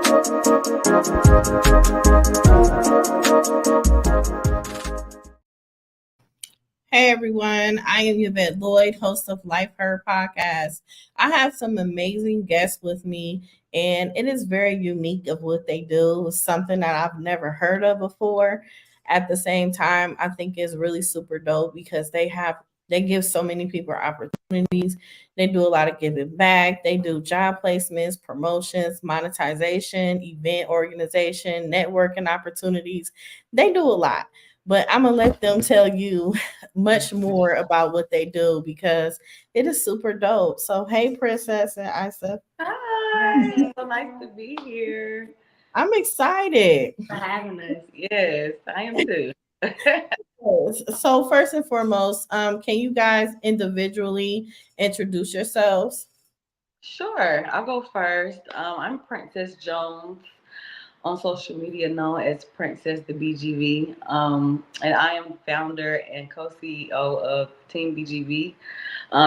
Hey everyone, I am Yvette Lloyd, host of Life Her podcast. I have some amazing guests with me, and it is very unique of what they do. It's something that I've never heard of before. At the same time, I think it's really super dope because they give so many people opportunities. They do a lot of giving back. They do job placements, promotions, monetization, event organization, networking opportunities. They do a lot. But I'm gonna let them tell you much more about what they do because it is super dope. So, hey, Princess and Isa. Hi, so nice to be here. I'm excited. For having us. Yes, I am too. So, first and foremost, can you guys individually introduce yourselves? Sure, I'll go first. I'm Princess Jones, on social media known as Princess the BGV. And I am founder and co-CEO of Team BGV,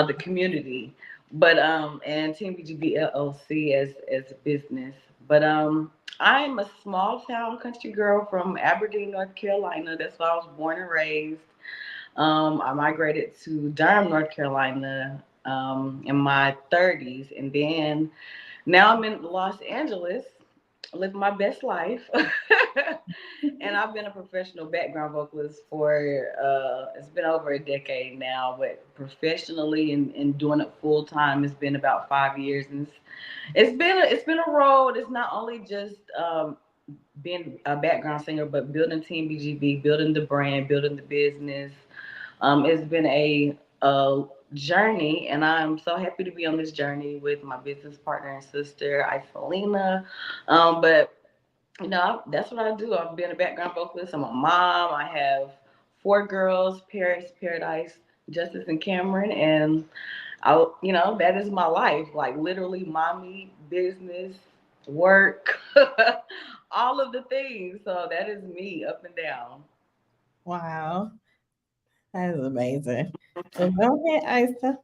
the community, but and Team BGV LLC as a business. But I'm a small town country girl from Aberdeen, North Carolina. That's where I was born and raised. I migrated to Durham, North Carolina, in my 30s, and then now I'm in Los Angeles, living my best life. And I've been a professional background vocalist for it's been over a decade now, but professionally and doing it full time, it's been about 5 years, and it's been a road. It's not only just being a background singer, but building Team BGB, building the brand, building the business. It's been a journey, and I'm so happy to be on this journey with my business partner and sister, Isolina. But that's what I do. I've been a background vocalist. I'm a mom. I have four girls: Paris, Paradise, Justice, and Cameron. And that is my life. Like literally, mommy, business, work, all of the things. So that is me, up and down. Wow, that is amazing. So, go ahead, Isa.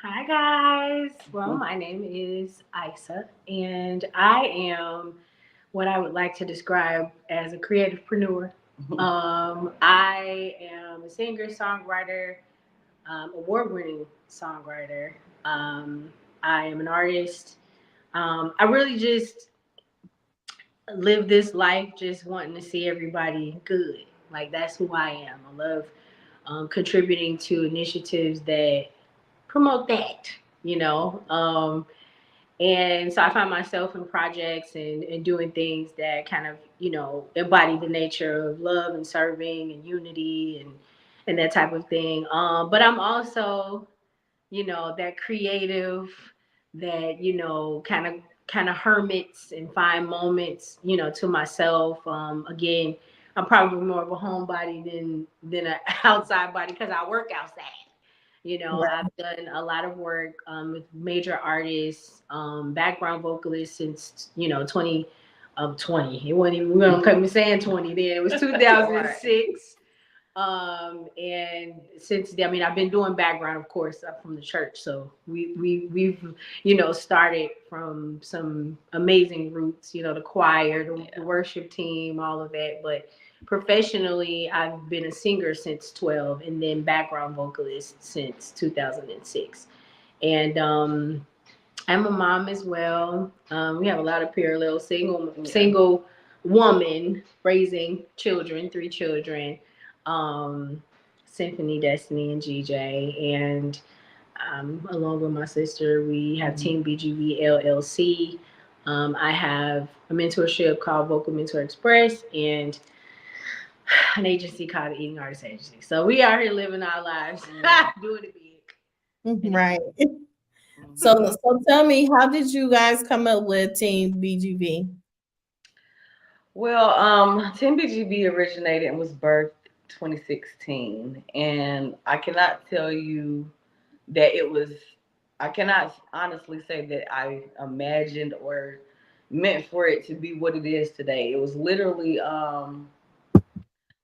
Hi guys. Well, my name is Isa, and I am what I would like to describe as a creativepreneur. I am a singer, songwriter, award-winning songwriter. Um, I am an artist. I really just live this life just wanting to see everybody good. Like that's who I am. I love contributing to initiatives that promote that, you know. And so I find myself in projects and doing things that kind of, embody the nature of love and serving and unity and that type of thing. But I'm also, that creative that, kind of hermits and find moments, to myself. Again, I'm probably more of a homebody than an outside body because I work outside. I've done a lot of work with major artists, background vocalists since 20. It wasn't even, we don't come saying 20 then. It was 2006. And since then, I mean, I've been doing background, of course, I'm from the church, so we've started from some amazing roots, the choir, the worship team, all of that. But professionally, I've been a singer since 12, and then background vocalist since 2006. And I'm a mom as well. We have a lot of parallels. Single woman raising children, 3 children. Symphony, Destiny, and GJ, and along with my sister, we have Team BGV LLC. I have a mentorship called Vocal Mentor Express and an agency called the Eating Artist Agency. So we are here living our lives, doing it big. Right. So tell me, how did you guys come up with Team BGV? Well, Team BGB originated and was birthed 2016, and I cannot tell you that it was. I cannot honestly say that I imagined or meant for it to be what it is today. It was literally,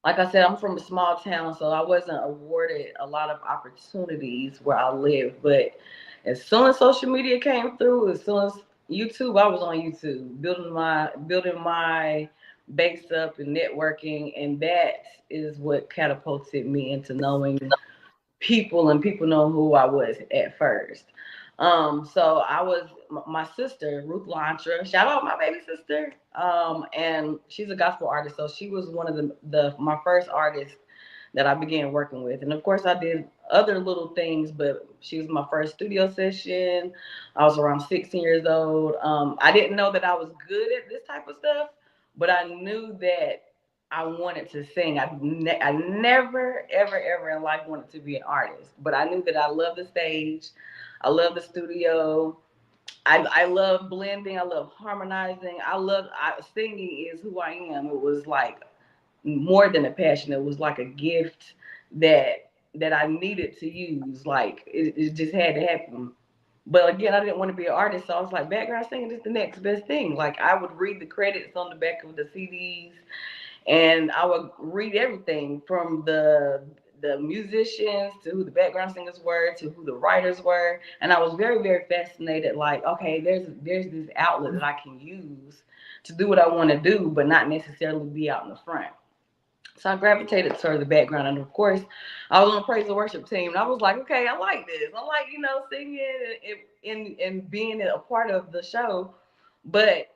like I said, I'm from a small town, so I wasn't awarded a lot of opportunities where I live. But as soon as social media came through, as soon as YouTube. I was on YouTube building my base up and networking, and that is what catapulted me into knowing people, and people know who I was at first. So I was my sister Ruth Lantra. Shout out my baby sister. And she's a gospel artist, so she was one of the my first artists that I began working with. And of course, I did other little things, but she was my first studio session. I was around 16 years old. I didn't know that I was good at this type of stuff, but I knew that I wanted to sing. I never, ever, ever in life wanted to be an artist, but I knew that I love the stage. I love the studio. I love blending. I love harmonizing. Singing is who I am. It was like more than a passion. It was like a gift that I needed to use. Like it just had to happen. But again, I didn't want to be an artist, so I was like, background singing is the next best thing. Like I would read the credits on the back of the CDs, and I would read everything from the musicians to who the background singers were to who the writers were, and I was very very fascinated. Like, okay, there's this outlet that I can use to do what I want to do, but not necessarily be out in the front. So I gravitated toward the background, and of course, I was on the praise and worship team. And I was like, okay, I like this. I like singing and being a part of the show, but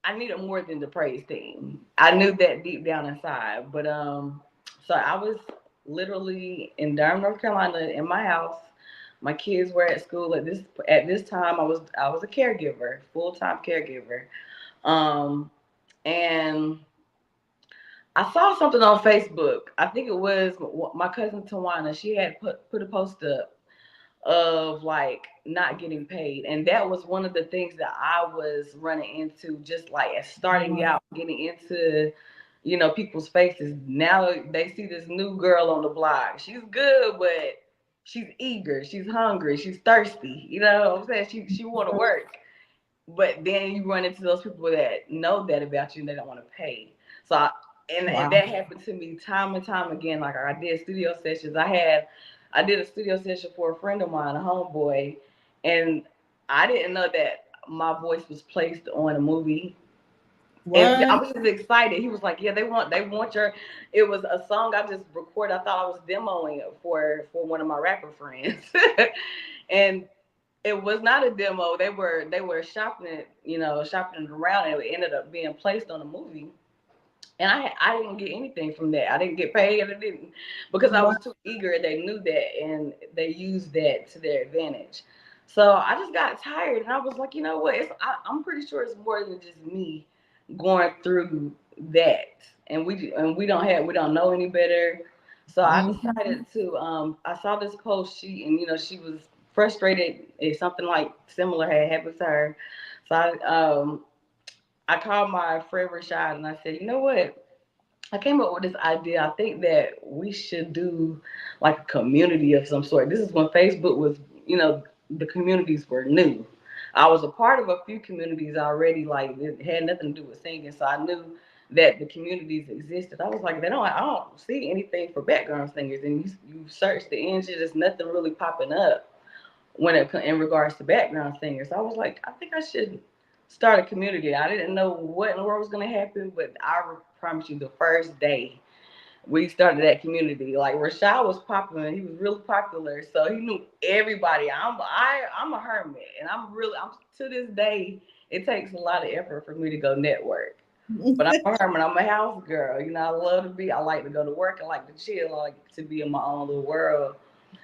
I needed more than the praise team. I knew that deep down inside. But so I was literally in Durham, North Carolina, in my house. My kids were at school at this time. I was a caregiver, full time caregiver, and I saw something on Facebook. I think it was my cousin Tawana. She had put a post up of like not getting paid, and that was one of the things that I was running into, just like as starting out, getting into people's faces. Now they see this new girl on the block. She's good, but she's eager, she's hungry, she's thirsty. You know what I'm saying? She want to work, but then you run into those people that know that about you and they don't want to pay. So and that happened to me time and time again. Like I did studio sessions. I did a studio session for a friend of mine, a homeboy, and I didn't know that my voice was placed on a movie. And I was just excited. He was like, "Yeah, they want your." It was a song I just recorded. I thought I was demoing it for one of my rapper friends, and it was not a demo. They were shopping it, shopping it around, and it ended up being placed on a movie. And I didn't get anything from that. I didn't get paid. I didn't, because I was too eager. They knew that, and they used that to their advantage. So I just got tired, and I was like, you know what? I'm pretty sure it's more than just me going through that, and we don't know any better. So I decided to. I saw this post. She was frustrated if something like similar had happened to her. So I called my friend Rashad and I said, you know what? I came up with this idea. I think that we should do like a community of some sort. This is when Facebook was, the communities were new. I was a part of a few communities already, like it had nothing to do with singing. So I knew that the communities existed. I was like, I don't see anything for background singers. And you search the engine, there's nothing really popping up in regards to background singers. So I was like, I think I should start a community. I didn't know what in the world was going to happen, but I promise you, the first day we started that community, like Rashad was popular. He was really popular, so he knew everybody. I'm a hermit, and I'm to this day. It takes a lot of effort for me to go network. But I'm a hermit. I'm a house girl. I love to be. I like to go to work. I like to chill. I like to be in my own little world.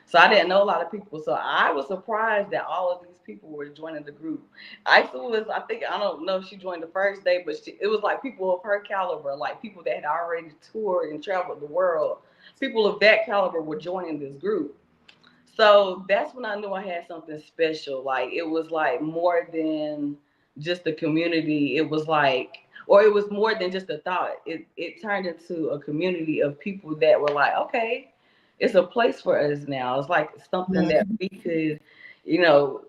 So I didn't know a lot of people. So I was surprised that all of these people were joining the group. I don't know if she joined the first day, but it was like people of her caliber, like people that had already toured and traveled the world. People of that caliber were joining this group. So that's when I knew I had something special. Like it was like more than just a community. It was like, or it was more than just a thought. It turned into a community of people that were like, okay, it's a place for us now. It's like something that we could, you know,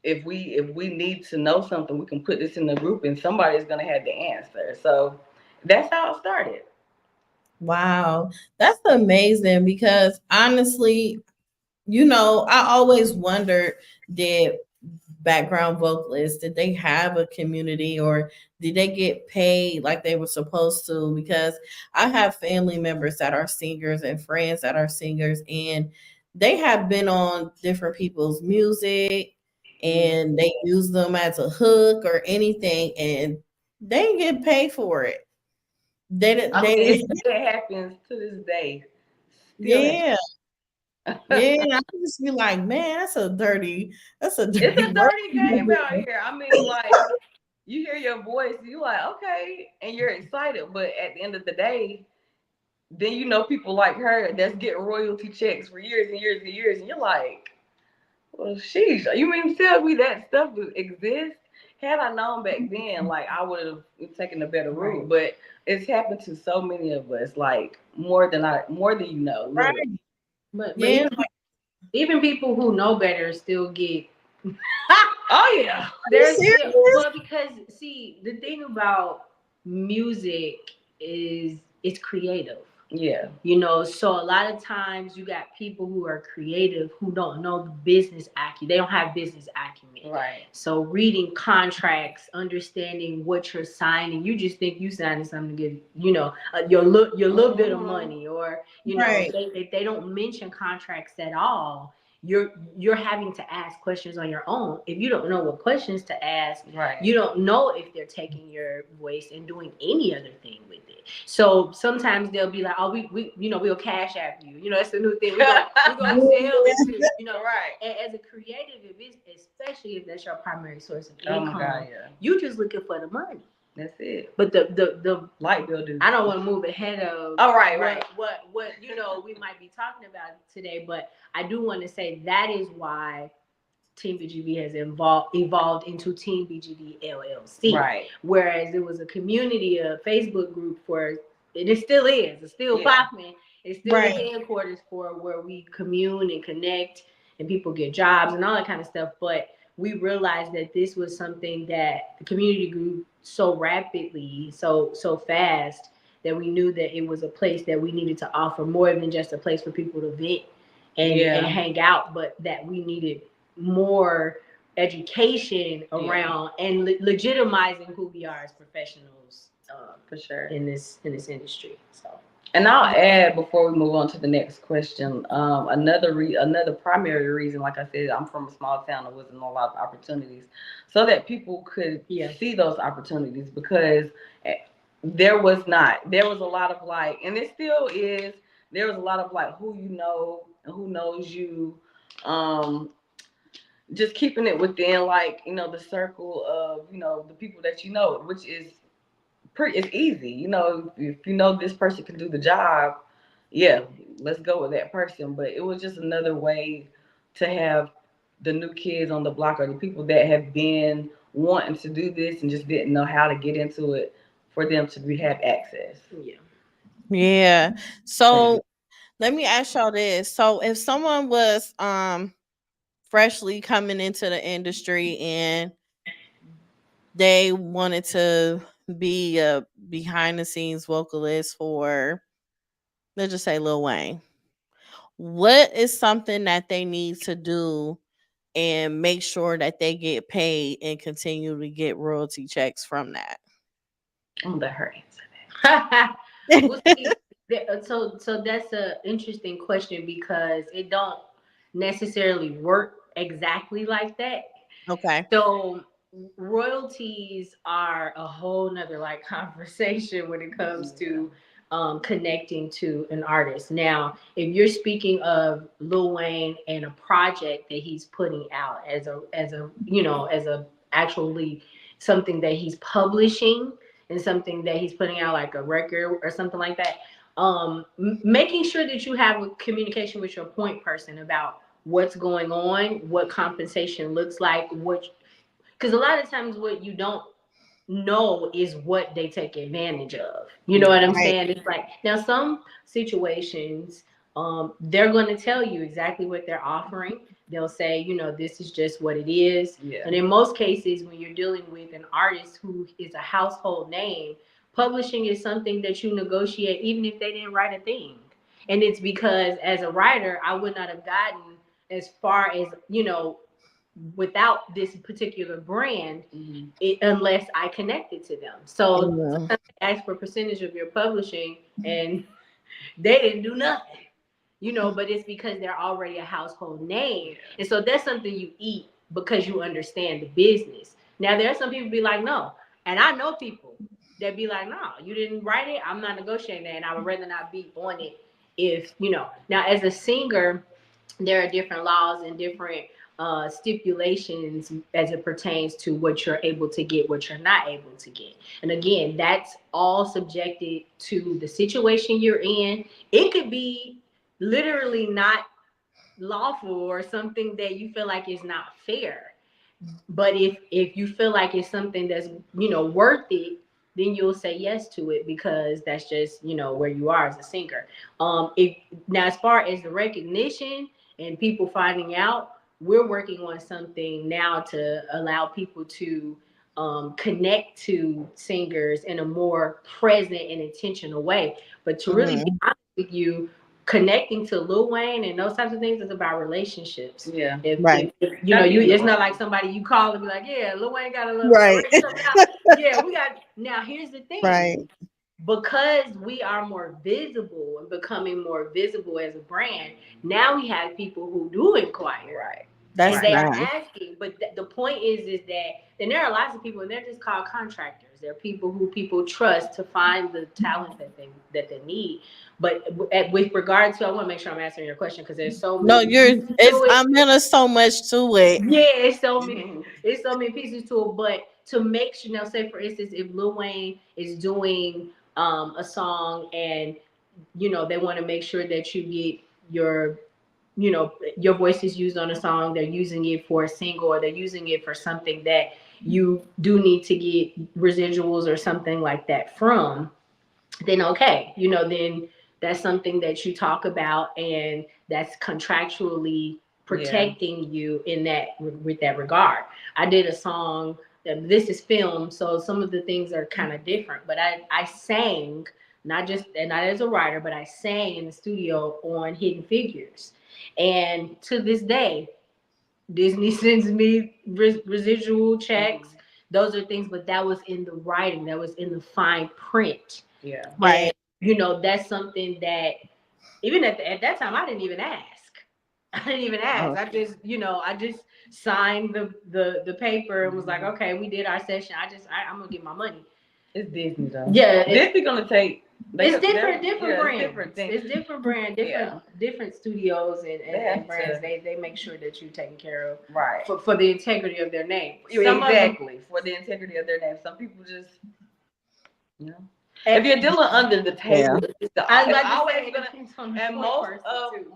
if we need to know something, we can put this in the group and somebody's gonna have the answer. So that's how it started. Wow, that's amazing because honestly, I always wondered, did background vocalists? Did they have a community, or did they get paid like they were supposed to? Because I have family members that are singers and friends that are singers, and they have been on different people's music and they use them as a hook or anything, and they didn't get paid for it. They didn't. I mean, They it happens to this day. Still yeah. happens. Yeah, and I just be like, man, that's a It's dirty a work. dirty game out here. I mean, like, you hear your voice, you like, okay, and you're excited, but at the end of the day, then you know people like her that's getting royalty checks for years and years and years, and you're like, well, sheesh, you mean to tell me that stuff exists? Had I known back then, like I would have taken a better route. But it's happened to so many of us, like more than you know, literally. Right. But Yeah, even people who know better still get. Oh yeah, are you There's still, serious? well, because see, the thing about music is it's creative. yeah, You know, so a lot of times you got people who are creative who don't know the business acumen. They don't have business acumen. right. So reading contracts, understanding what you're signing, you just think you signing something to get, your little bit of money, or Right, if they don't mention contracts at all, you're having to ask questions on your own. If you don't know what questions to ask, Right. you don't know if they're taking your voice and doing any other thing with it. So sometimes they'll be like, "Oh, we'll cash app you." That's the new thing. We gonna sell it to you. Right. And as a creative, if it's, especially if that's your primary source of Oh income, my God, yeah. you just looking for the money. That's it. But the Light bill dude. I don't want to move ahead of right. what we might be talking about today, but I do want to say that is why Team BGV has evolved into Team BGV LLC. Right. Whereas it was a community, a Facebook group for, and it still is. It's still popping. It's still the right, headquarters for where we commune and connect, and people get jobs and all that kind of stuff. But we realized that this was something that the community grew so rapidly, so fast, that we knew that it was a place that we needed to offer more than just a place for people to vent and hang out, but that we needed more education around and legitimizing who we are as professionals, for sure, in this industry. So, and I'll add before we move on to the next question, another primary reason, like I said, I'm from a small town. There wasn't a lot of opportunities, so that people could see those opportunities, because there was a lot of like, and it still is, there was a lot of like who you know and who knows you, just keeping it within, like, the circle of, the people that you know, which is it's easy. If you know this person can do the job, yeah, let's go with that person. But it was just another way to have the new kids on the block, or the people that have been wanting to do this and just didn't know how to get into it, for them to have access. yeah. yeah. So let me ask y'all this: so if someone was freshly coming into the industry and they wanted to be a behind the scenes vocalist for, let's just say, Lil Wayne, what is something that they need to do and make sure that they get paid and continue to get royalty checks from that? I'm gonna let her answer that. Well, see, so that's an interesting question, because it don't necessarily work exactly like that. Okay. So royalties are a whole nother like conversation when it comes to connecting to an artist. Now, if you're speaking of Lil Wayne and a project that he's putting out as a actually something that he's publishing, and something that he's putting out like a record or something like that, making sure that you have a communication with your point person about what's going on, what compensation looks like, because a lot of times what you don't know is what they take advantage of. You know what I'm Right. saying? It's like, now some situations, they're going to tell you exactly what they're offering. They'll say, this is just what it is. Yeah. And in most cases, when you're dealing with an artist who is a household name, publishing is something that you negotiate even if they didn't write a thing. And it's because as a writer, I would not have gotten as far as, without this particular brand, unless I connected to them. So Yeah. sometimes they ask for a percentage of your publishing, and they didn't do nothing, but it's because they're already a household name. And so that's something you eat because you understand the business. Now, there are some people be like, no. And I know people that be like, no, you didn't write it. I'm not negotiating that. And I would rather not be on it if. Now, as a singer, there are different laws and different stipulations as it pertains to what you're able to get, what you're not able to get. And again, that's all subjected to the situation you're in. It could be literally not lawful or something that you feel like is not fair. But if you feel like it's something that's worth it, then you'll say yes to it because that's just where you are as a singer. If now as far as the recognition and people finding out, we're working on something now to allow people to connect to singers in a more present and intentional way. But to really be honest with you, connecting to Lil Wayne and those types of things is about relationships. Yeah. It's not like somebody you call and be like, yeah, Lil Wayne got a little Right. coming out. Yeah, we got. Now here's the thing. Right. Because we are more visible and becoming more visible as a brand, now we have people who do inquire. Right. That's And they are nice. asking. But the point is that then there are lots of people, and they're just called contractors. They're people who people trust to find the talent that they need. But with regard to, I want to make sure I'm answering your question because there's so No, many pieces to it. I'm in so much to it. Yeah, it's so many pieces to it. But to make sure, now, say for instance, if Lil Wayne is doing a song and they want to make sure that you get your voice is used on a song, they're using it for a single or they're using it for something that you do need to get residuals or something like that from, then okay, then that's something that you talk about and that's contractually protecting you in that with that regard. I did a song that this is film, so some of the things are kind of different, but I sang not just and not as a writer, but I sang in the studio on Hidden Figures, and to this day Disney sends me residual checks. Those are things, but that was in the writing, that was in the fine print. Yeah. Right. And that's something that even at that time I didn't even ask. I didn't even ask. I just signed the paper and was like, okay, we did our session. I'm gonna get my money. It's Disney though. Yeah, Disney gonna take. It's different brands. Different things. It's different brand, different studios and brands. They make sure that you're taken care of, right, for the integrity of their name. Exactly, for the integrity of their name. Some people just, if you're dealing under the table, and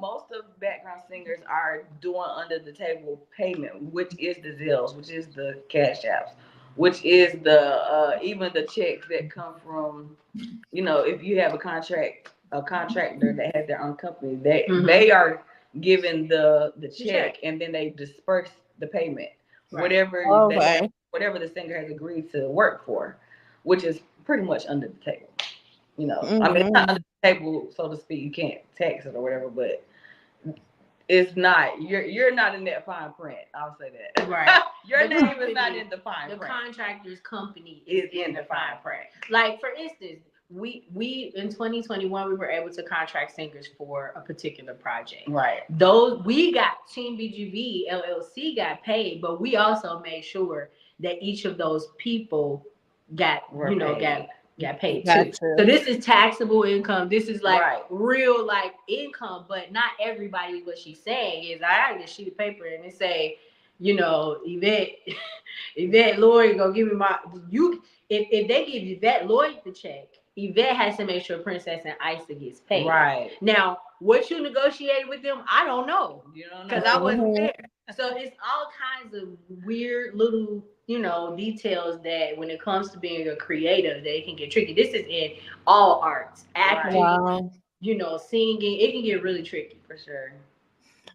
most of background singers are doing under the table payment, which is the Zills, which is the Cash Apps, which is the even the checks that come from, if you have a contractor that has their own company, they are given the check and then they disperse the payment, whatever whatever the singer has agreed to work for, which is pretty much under the table. I mean, it's not under the table, so to speak. You can't tax it or whatever, but it's not. You're not in that fine print. I'll say that. Right. Your name is not in the fine print. The contractor's company is in the fine print. Like, for instance, we in 2021 we were able to contract singers for a particular project. Right. Those we got Team BGV LLC got paid, but we also made sure that each of those people got paid too. So this is taxable income. This is like real income, but not everybody. What she's saying is, I got this sheet of paper and it say, Yvette Lloyd gonna give me if they give Yvette Lloyd the check, Yvette has to make sure Princess and Isa gets paid. Right. Now, what you negotiated with them, I don't know. You don't know. Because I wasn't there. So it's all kinds of weird little, details that when it comes to being a creative, they can get tricky. This is in all arts. Acting, singing, it can get really tricky for sure.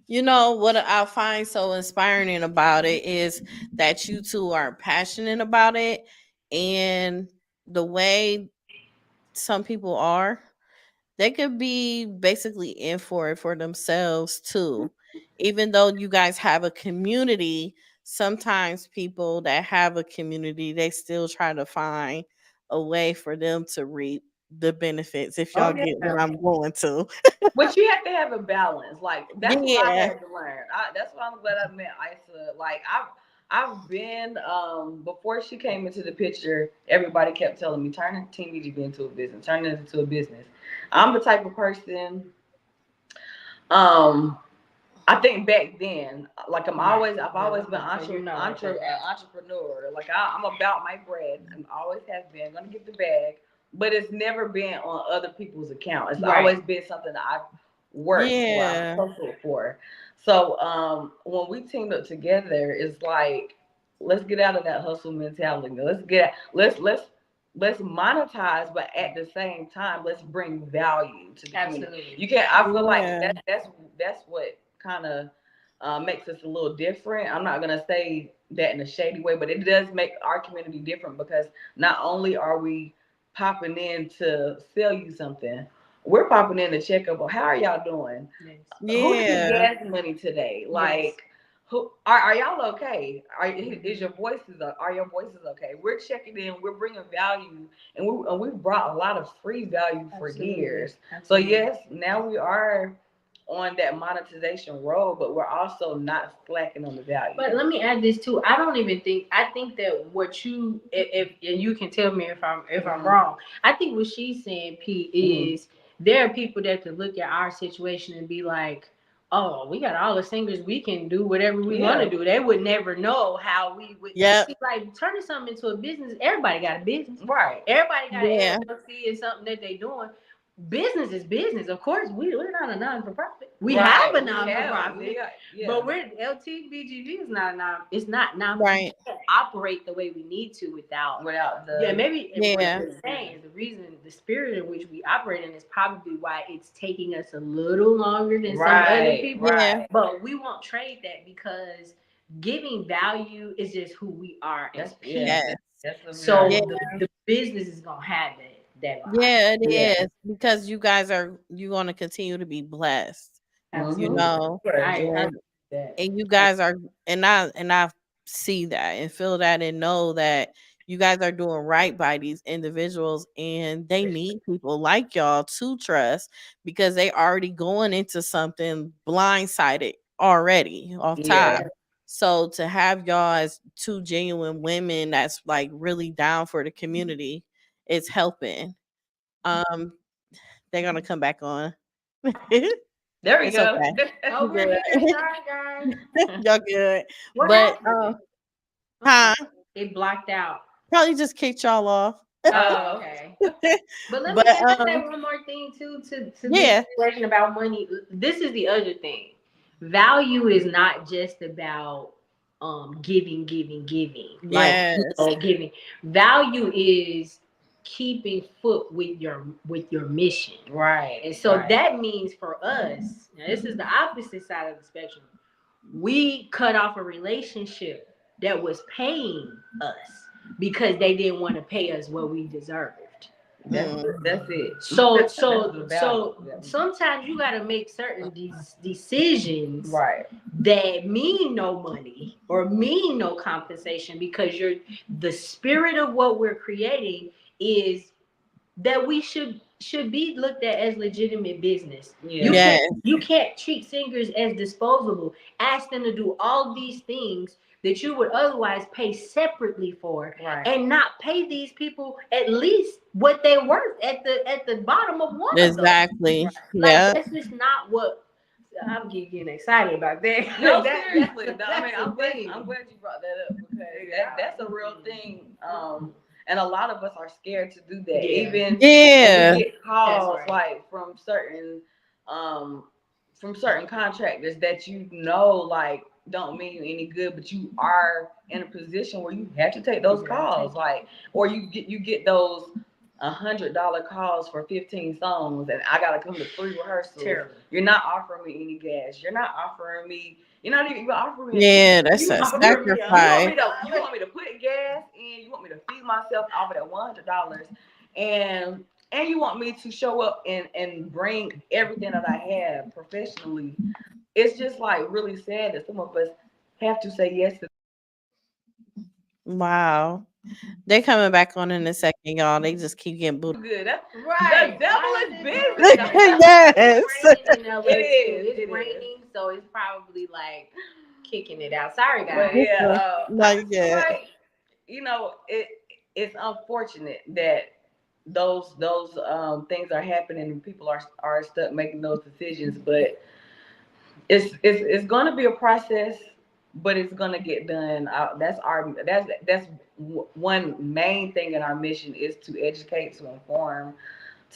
What I find so inspiring about it is that you two are passionate about it, and the way some people are, they could be basically in for it for themselves too. Even though you guys have a community sometimes people that have a community, they still try to find a way for them to reap the benefits, if Oh y'all get yeah. what I'm going to. But you have to have a balance. Like that's what I Yeah. had to learn. That's why I'm glad I met Isa. Like I've been before she came into the picture, everybody kept telling me turn Team BGB into a business, turn it into a business. I'm the type of person, um I think back then, like I've always been entrepreneur. Like I'm about my bread and always have been. Gonna get the bag, but it's never been on other people's account. It's always been something that I've worked for, I've Yeah. hustled for. So when we teamed up together, it's like let's get out of that hustle mentality. Let's monetize, but at the same time, let's bring value to the community. Absolutely. You can't. I feel like Yeah. that's what kind of makes us a little different. I'm not gonna say that in a shady way, but it does make our community different because not only are we popping in to sell you something, we're popping in to check up on how are y'all doing. Yes. Who needs Yeah. gas money today? Yes. Like, who are y'all okay? Is your voices are your voices okay? We're checking in. We're bringing value, and we've brought a lot of free value for Absolutely. years. So Absolutely. yes, now we are on that monetization road, but we're also not slacking on the value. But let me add this too. I don't even think I think that what you if and you can tell me if I'm wrong. I think what she's saying, P, is there are people that could look at our situation and be like, "Oh, we got all the singers. We can do whatever we want to do." They would never know how we would. Yep. See, like turning something into a business. Everybody got a business. Right. Everybody got Yeah. an LLC and something that they doing. Business is business. Of course, we're not a non-for-profit. We Right. have a We have- non-for-profit. yeah. But we're LTBGV is not non. It's not non. Right. We can't operate the way we need to without. Without the Maybe and what Yeah. you're saying, the reason, the spirit in which we operate in is probably why it's taking us a little longer than some other people. Yeah. Right. But we won't trade that because giving value is just who we are as people. Yes. That's the So Yeah. the business is gonna have that vibe. Yeah, it Yeah. is because you guys are you going to continue to be blessed, you Absolutely. know, I and that. you guys are, and I see that and feel that and know that you guys are doing right by these individuals, and they need people like y'all to trust because they already going into something blindsided already off Yeah. top. So to have y'all as two genuine women that's like really down for the community, it's helping. Um, they're gonna come back on. There we It's go. okay. Oh, You we're good. here. Sorry, guys. Y'all good. What But happened? huh? It blocked out. Probably just kicked y'all off. Oh, okay. But let me But can I say one more thing too to this yeah, question about money. This is the other thing. Value is not just about giving. Like yes, giving. Value is keeping foot with your mission. Right. And so that means for us, now this is the opposite side of the spectrum. We cut off a relationship that was paying us because they didn't want to pay us what we deserved. That's it. So sometimes you got to make certain decisions Right. that mean no money or mean no compensation because the spirit of what we're creating is that we should be looked at as legitimate business. Yeah. yes, You can't treat singers as disposable. Ask them to do all these things that you would otherwise pay separately for, Right. and not pay these people at least what they're worth at the bottom of one of them. exactly. Like Yeah, that's just not what I'm getting excited about that. No, That- seriously. that's- I mean, that's the thing. I'm glad you brought that up because that's a real thing. And a lot of us are scared to do that. Yeah. Even yeah, when we get calls That's right. like from certain contractors that like don't mean you any good, but you are in a position where you have to take those calls, like, or you get those $100 calls for 15 songs, and I gotta come to 3 rehearsals. Terrible. You're not offering me any gas. You're not offering me. You're not even offering me. yeah. That's You a offering me. sacrifice. You want me to put gas in. You want me to feed myself off of that $100, and you want me to show up and bring everything that I have professionally. It's just like really sad that some of us have to say yes to Wow. They coming back on in a second, y'all. They just keep getting booted. Good. That's, Right. the devil Why is is it busy. doing that? Yes. It's raining in LA It too. is. It's It is. raining, so it's probably like kicking it out. Sorry, But guys. yeah, I Not just feel yet. like it's unfortunate that those things are happening and people are stuck making those decisions. But it's going to be a process, but it's going to get done. One main thing in our mission is to educate, to inform,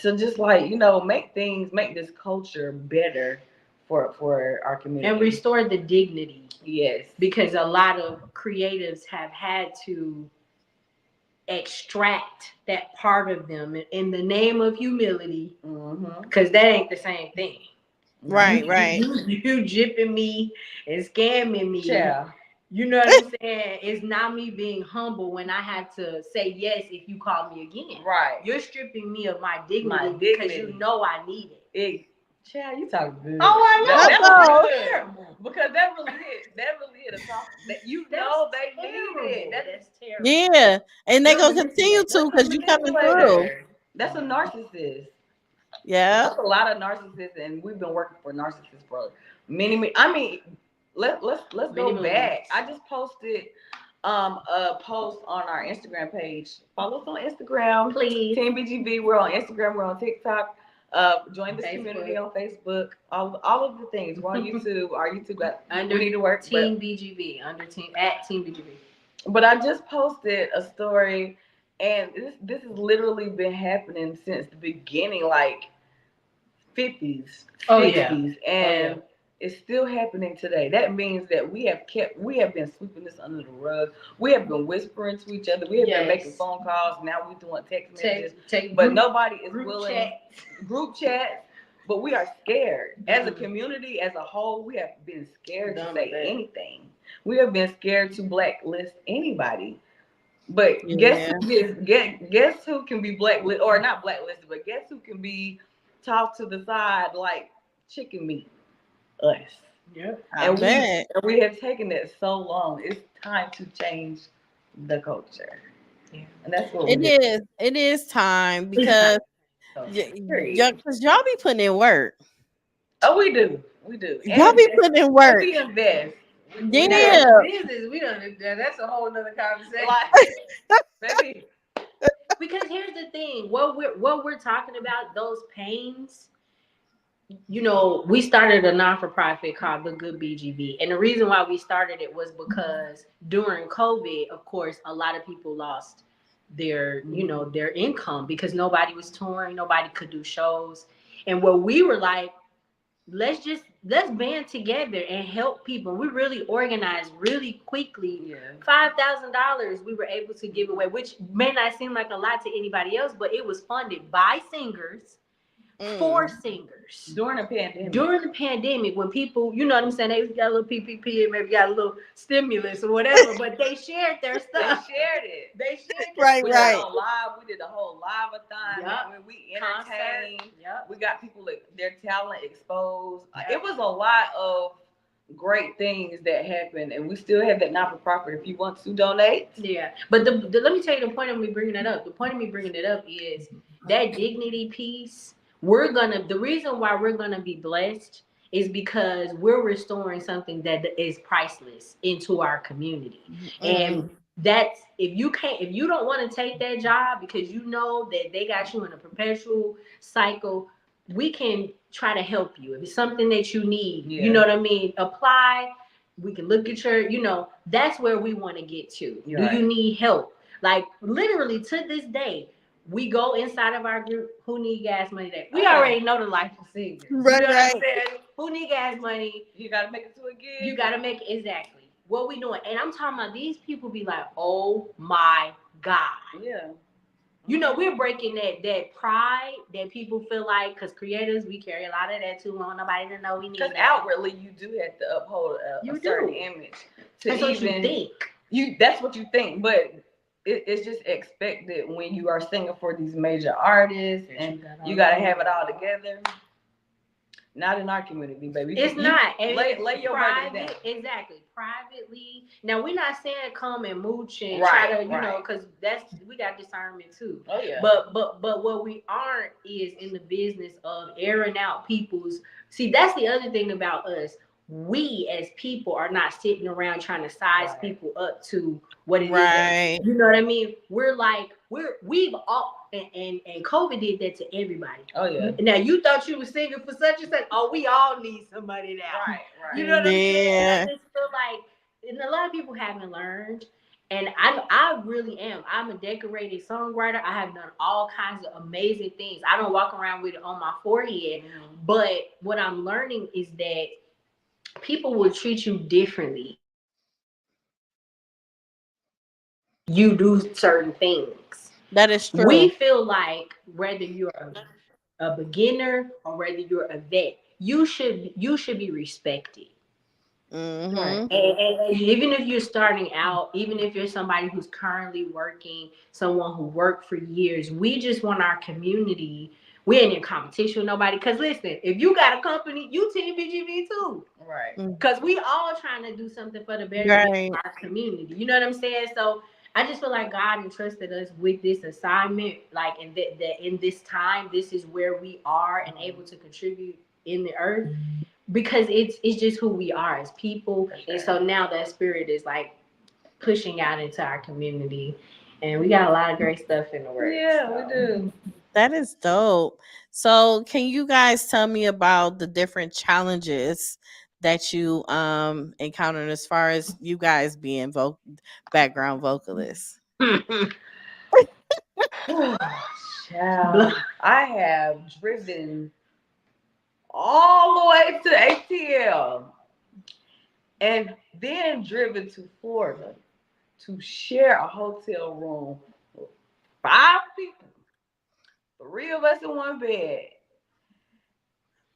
to just like make this culture better for our community And restore the dignity. Yes, Because a lot of creatives have had to extract that part of them in the name of humility, because that ain't the same thing. Right, right. You jipping me and scamming me. Yeah. You know what I'm saying? It's not me being humble when I have to say yes if you call me again. Right. You're stripping me of my dignity because you know I need it. Child, you talk good. Oh, I know. That was good. Terrible. Because that really hit. That really hit a talk. That they need it. That's terrible. Yeah. And they gonna continue to because you coming through. That's a narcissist. Yeah. That's a lot of narcissists, and we've been working for narcissists for many. I mean, let's go back. I just posted a post on our Instagram page. Follow us on Instagram, please. Team BGV. We're on Instagram. We're on TikTok. Join this community on Facebook. All of the things. We're on YouTube. Our YouTube got we need to work. Team BGV at Team BGV. But I just posted a story, and this has literally been happening since the beginning, like 50s, 60s, and it's still happening today. That means that we have been sweeping this under the rug. We have been whispering to each other. We have been making phone calls. Now we're doing text messages, but nobody is willing. Group chats. But we are scared as a community, as a whole. We have been scared to say anything. We have been scared to blacklist anybody. But guess who can be blacklisted, or not blacklisted, but guess who can be tossed to the side like chicken meat? Us. Yep. And we have taken it so long. It's time to change the culture. Yeah. And that's what It is time because y'all be putting in work. Oh, we do. Y'all be putting in work. We invest. Yeah. Business, we don't. That's a whole nother conversation. Baby. Because here's the thing: what we're talking about, those pains. You know, we started a non-for-profit called the Good BGV, and the reason why we started it was because during COVID, of course, a lot of people lost their their income because nobody was touring, nobody could do shows, and what we were like, let's band together and help people. We really organized really quickly. Yeah. $5,000 we were able to give away, which may not seem like a lot to anybody else, but it was funded by singers. For singers during the pandemic, when people, you know what I'm saying, they got a little PPP and maybe got a little stimulus or whatever, but they shared their stuff. They shared it. Right. We did a whole live-a-thon. Yep. We entertained. Yep. We got people their talent exposed. Yep. It was a lot of great things that happened, and we still have that not-for-profit if you want to donate. Yeah, but let me tell you the point of me bringing that up. The point of me bringing it up is that dignity piece. The reason why we're gonna be blessed is because we're restoring something that is priceless into our community. And that's if you don't want to take that job because you know that they got you in a perpetual cycle, we can try to help you. If it's something that you need, you know what I mean, apply. We can look at your, that's where we want to get to. Do you need help? Like literally to this day, we go inside of our group. Who need gas money? Today? We already know the life of singers. Right. You know what I'm saying? Who need gas money? You gotta make it to a gig. You gotta make it exactly. What we doing? And I'm talking about these people be like, oh my God. Yeah. We're breaking that pride that people feel like, because creators, we carry a lot of that too. We want nobody to know we need. Because outwardly, you do have to uphold a certain image. That's what you think. That's what you think, but it's just expected when you are singing for these major artists, and you gotta have it all together. Not in our community, baby. It's not. And lay it's your burdens down. Exactly. Privately. Now we're not saying come and mooch and Right, try to, right. because we got discernment too. Oh yeah. But what we aren't is in the business of airing out people's. See, that's the other thing about us. We as people are not sitting around trying to size Right. people up to what it is. Right. You know what I mean? We're like we've all and COVID did that to everybody. Oh yeah. Now you thought you were singing for such and such. Oh, we all need somebody now. Right, right. You know what I'm saying? Yeah. I just feel like, and a lot of people haven't learned. And I really am. I'm a decorated songwriter. I have done all kinds of amazing things. I don't walk around with it on my forehead. Mm-hmm. But what I'm learning is that people will treat you differently you do certain things. That is true. We feel like whether you're a beginner or whether you're a vet, you should be respected. Mm-hmm. Right. And even if you're starting out, even if you're somebody who's currently working, someone who worked for years, we just want our community. We ain't in competition with nobody. Because listen, if you got a company, you team BGV too. Right. Because we all trying to do something for the betterment of our community. You know what I'm saying? So I just feel like God entrusted us with this assignment. Like in this time, this is where we are and able to contribute in the earth. Because it's just who we are as people. And so now that spirit is like pushing out into our community. And we got a lot of great stuff in the works. Yeah, we do. That is dope. So can you guys tell me about the different challenges that you encountered as far as you guys being background vocalists? Child, I have driven all the way to ATL and then driven to Florida to share a hotel room with 5 people, 3 of us in one bed.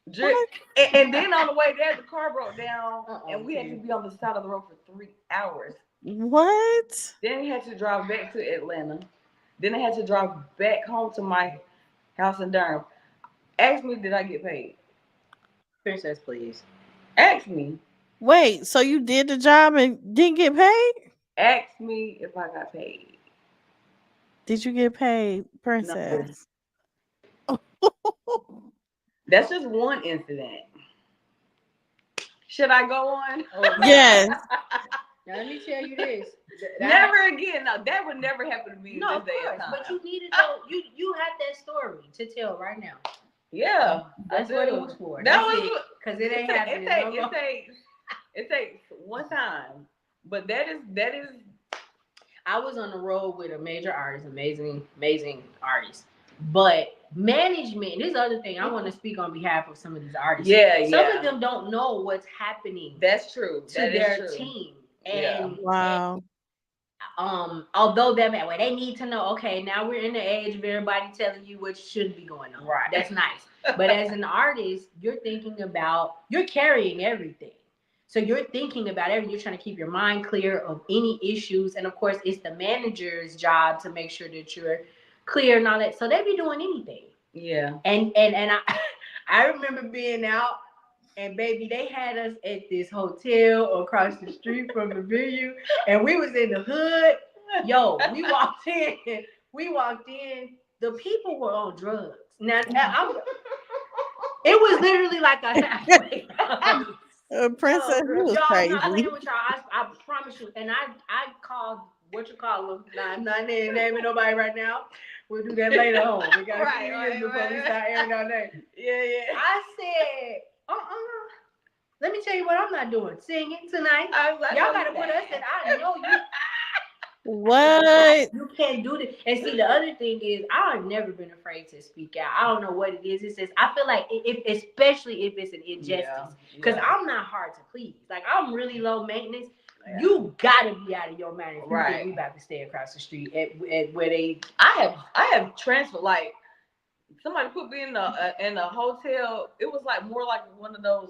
And then on the way there, the car broke down, and we had to be on the side of the road for 3 hours. What? Then we had to drive back to Atlanta. Then I had to drive back home to my house in Durham. Ask me, did I get paid? Princess, please. Ask me. Wait, so you did the job and didn't get paid? Ask me if I got paid. Did you get paid, Princess? No. That's just one incident. Should I go on? Yes. Now let me tell you this. Never again. No, that would never happen to me. No, this day of course. time. But you needed to you had that story to tell right now. Yeah, that's what it was for. That was because it ain't happening. It takes one time, but that is. I was on the road with a major artist, amazing artist. But management, this other thing, I want to speak on behalf of some of these artists. Some of them don't know what's happening. That's true. To their team. And wow. Although they need to know, okay, now we're in the age of everybody telling you what should be going on. Right. That's nice. But as an artist, you're carrying everything. So you're thinking about everything. You're trying to keep your mind clear of any issues. And of course, it's the manager's job to make sure that you're clear and all that. So they be doing anything. Yeah. And I remember being out, and baby, they had us at this hotel across the street from the venue, and we was in the hood. Yo, we walked in. The people were on drugs. Now it was literally like a halfway. Princess, you was crazy. I promise you. And I called what you call them. Nah, I'm not naming nobody right now. We'll do that later on. We got a few years before we start airing our name. Yeah. I said, let me tell you what I'm not doing. Singing tonight. Y'all gotta put us in. I know you. What? You can't do this. And see, the other thing is, I've never been afraid to speak out. I don't know what it is. It says I feel like, especially if it's an injustice, because I'm not hard to please. Like I'm really low maintenance. Yeah. You gotta be out of your mind if you think we about to stay across the street at where they. I have transferred. Like somebody put me in a hotel. It was like more like one of those.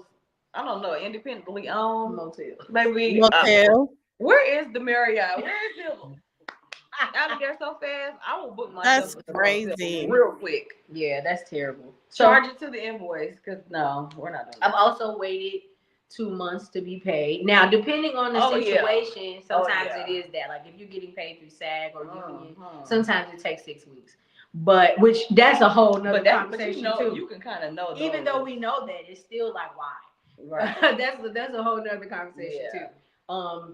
I don't know, independently owned motel. Maybe motel. Where is the Marriott? Where is it? out of there so fast. I will book myself That's in the hotel crazy. real quick. Yeah, that's terrible. Charge it to the invoice because no, we're not doing that. I've also waited 2 months to be paid. Now, depending on the situation, sometimes it is that. Like if you're getting paid through SAG or union, sometimes it takes 6 weeks. But which that's a whole nother conversation too. You can kind of know. Even though we know that, it's still like why. Right. that's a whole nother conversation too.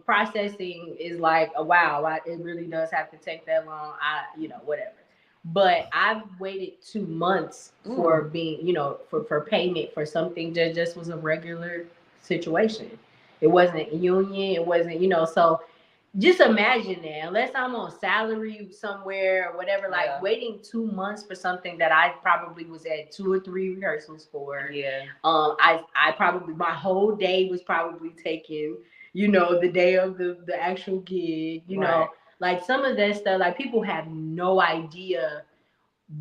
Processing is like a wow. It really does have to take that long. Whatever. But I've waited 2 months for being, for payment for something that just was a regular situation. It wasn't union. It wasn't, so just imagine that. Unless I'm on salary somewhere or whatever, like waiting 2 months for something that I probably was at 2 or 3 rehearsals for. Yeah. I probably my whole day was probably taken. The day of the actual gig. You know, like some of that stuff. Like people have no idea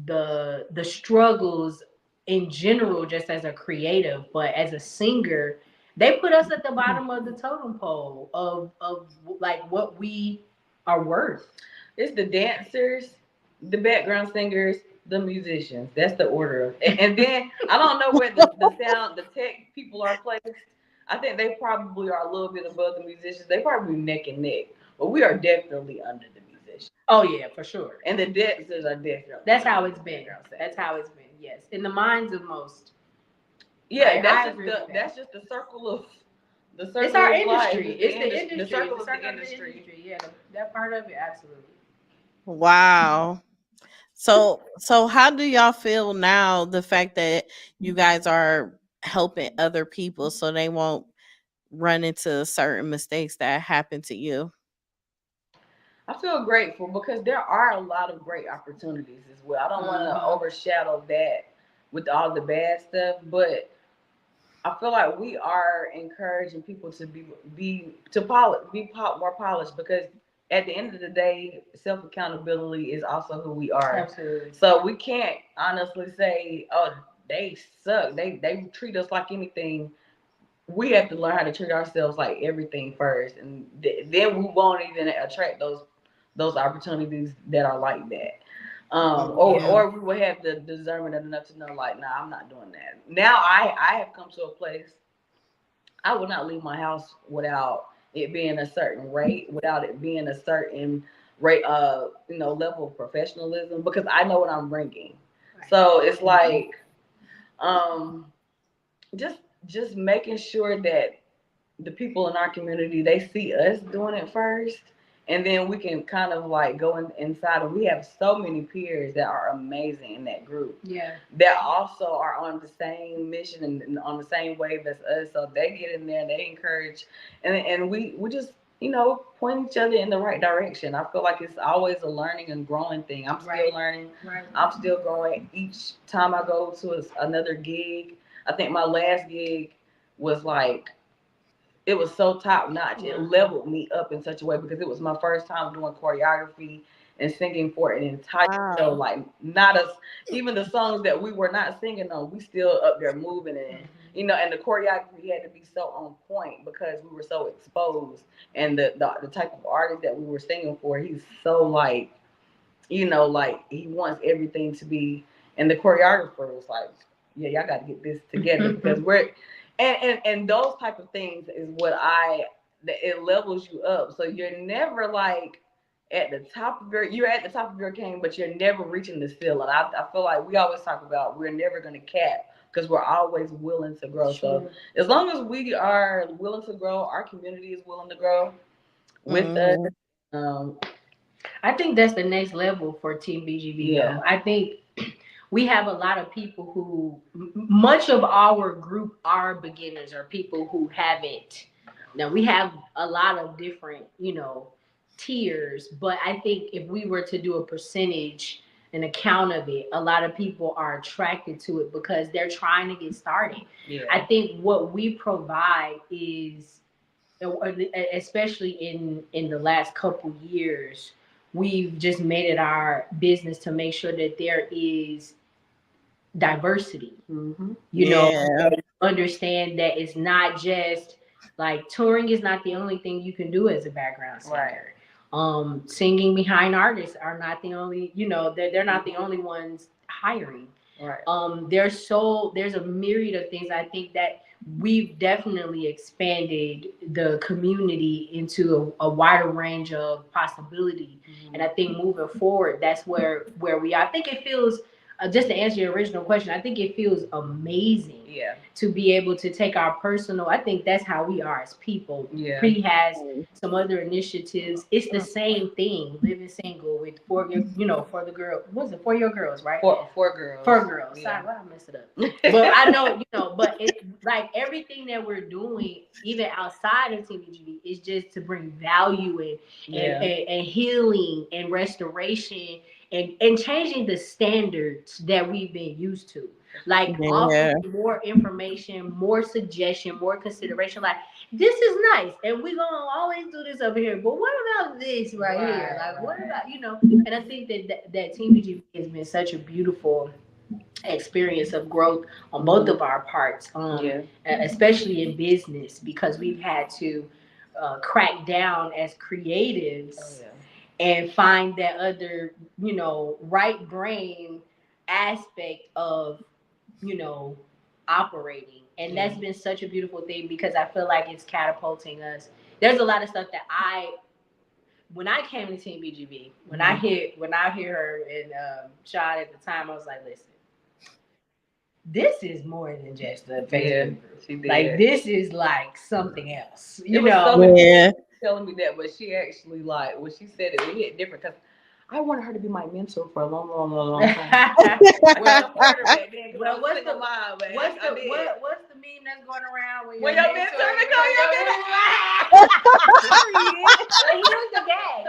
the struggles in general, just as a creative, but as a singer. They put us at the bottom of the totem pole of like what we are worth. It's the dancers, the background singers, the musicians. That's the order. And then I don't know where the tech people are placed. I think they probably are a little bit above the musicians. They probably neck and neck, but we are definitely under the musicians. Oh yeah, for sure. And the dancers are definitely. That's how it's been. That's how it's been. Yes, in the minds of most. Yeah, that's just the circle of. It's our industry. It's the industry. The circle of the industry. Yeah, that part of it, absolutely. Wow. So how do y'all feel now, the fact that you guys are helping other people so they won't run into certain mistakes that happen to you? I feel grateful because there are a lot of great opportunities as well. I don't want to overshadow that with all the bad stuff, but I feel like we are encouraging people to more polished, because at the end of the day, self accountability is also who we are. Absolutely. So we can't honestly say, "Oh, they suck. They treat us like anything." We have to learn how to treat ourselves like everything first, and then we won't even attract those opportunities that are like that. Or we will have the discernment enough to know, like, nah, I'm not doing that. Now I have come to a place. I will not leave my house without it being a certain rate, without it being a certain rate of level of professionalism, because I know what I'm bringing. Right. So it's like, just making sure that the people in our community, they see us doing it first, and then we can kind of like go inside. And we have so many peers that are amazing in that group. Yeah, that also are on the same mission and on the same wave as us. So they get in there, they encourage, and we just point each other in the right direction. I feel like it's always a learning and growing thing. I'm still learning. Right. I'm still growing each time I go to another gig. I think my last gig was like, it was so top notch. It leveled me up in such a way, because it was my first time doing choreography and singing for an entire show. Like, not us, even the songs that we were not singing on, we still up there moving, and and the choreography had to be so on point because we were so exposed. And the type of artist that we were singing for, he's so like, like he wants everything to be. And the choreographer was like, yeah, y'all got to get this together because we're, and those type of things is what it levels you up. So you're never like you're at the top of your game, but you're never reaching the ceiling. I feel like we always talk about we're never going to cap, because we're always willing to grow. Sure. So as long as we are willing to grow, our community is willing to grow with us. I think that's the next level for Team BGV. Yeah. I think we have a lot of people who, much of our group are beginners, or people who haven't. Now we have a lot of different, tiers, but I think if we were to do a percentage, an account of it, a lot of people are attracted to it because they're trying to get started. Yeah. I think what we provide is, especially in the last couple years, we've just made it our business to make sure that there is diversity. Understand that it's not just like touring is not the only thing you can do as a background singer. Right. Singing behind artists are not the only, they're not the only ones hiring. Right. There's a myriad of things. I think that we've definitely expanded the community into a wider range of possibility. And I think moving forward, that's where we are. I think it feels, just to answer your original question, I think it feels amazing. Yeah. To be able to take our personal, I think that's how we are as people. Yeah. Pre has some other initiatives. It's the same thing. Living single with for the girl. What's it? For your girls, right? Four girls. 4 girls. Yeah. Sorry, why I messed it up. But I know, but it like everything that we're doing, even outside of TBGB, is just to bring value and healing and restoration and changing the standards that we've been used to. Like offering more information, more suggestion, more consideration. Like, this is nice, and we're gonna always do this over here. But what about this right here? Like, what about And I think that Team BGV has been such a beautiful experience of growth on both of our parts, especially in business, because we've had to crack down as creatives and find that other, right brain aspect of, operating. And that's been such a beautiful thing because I feel like it's catapulting us. There's a lot of stuff that when I came to Team BGB, when I hear her and Shad at the time, I was like, listen, this is more than just a Facebook group. Like, this is like something else. Telling me that, but she actually, like, when she said it hit different because I wanted her to be my mentor for a long, long, long, long time. Well, what's the meme that's going around when your mentor become your Here's the gag.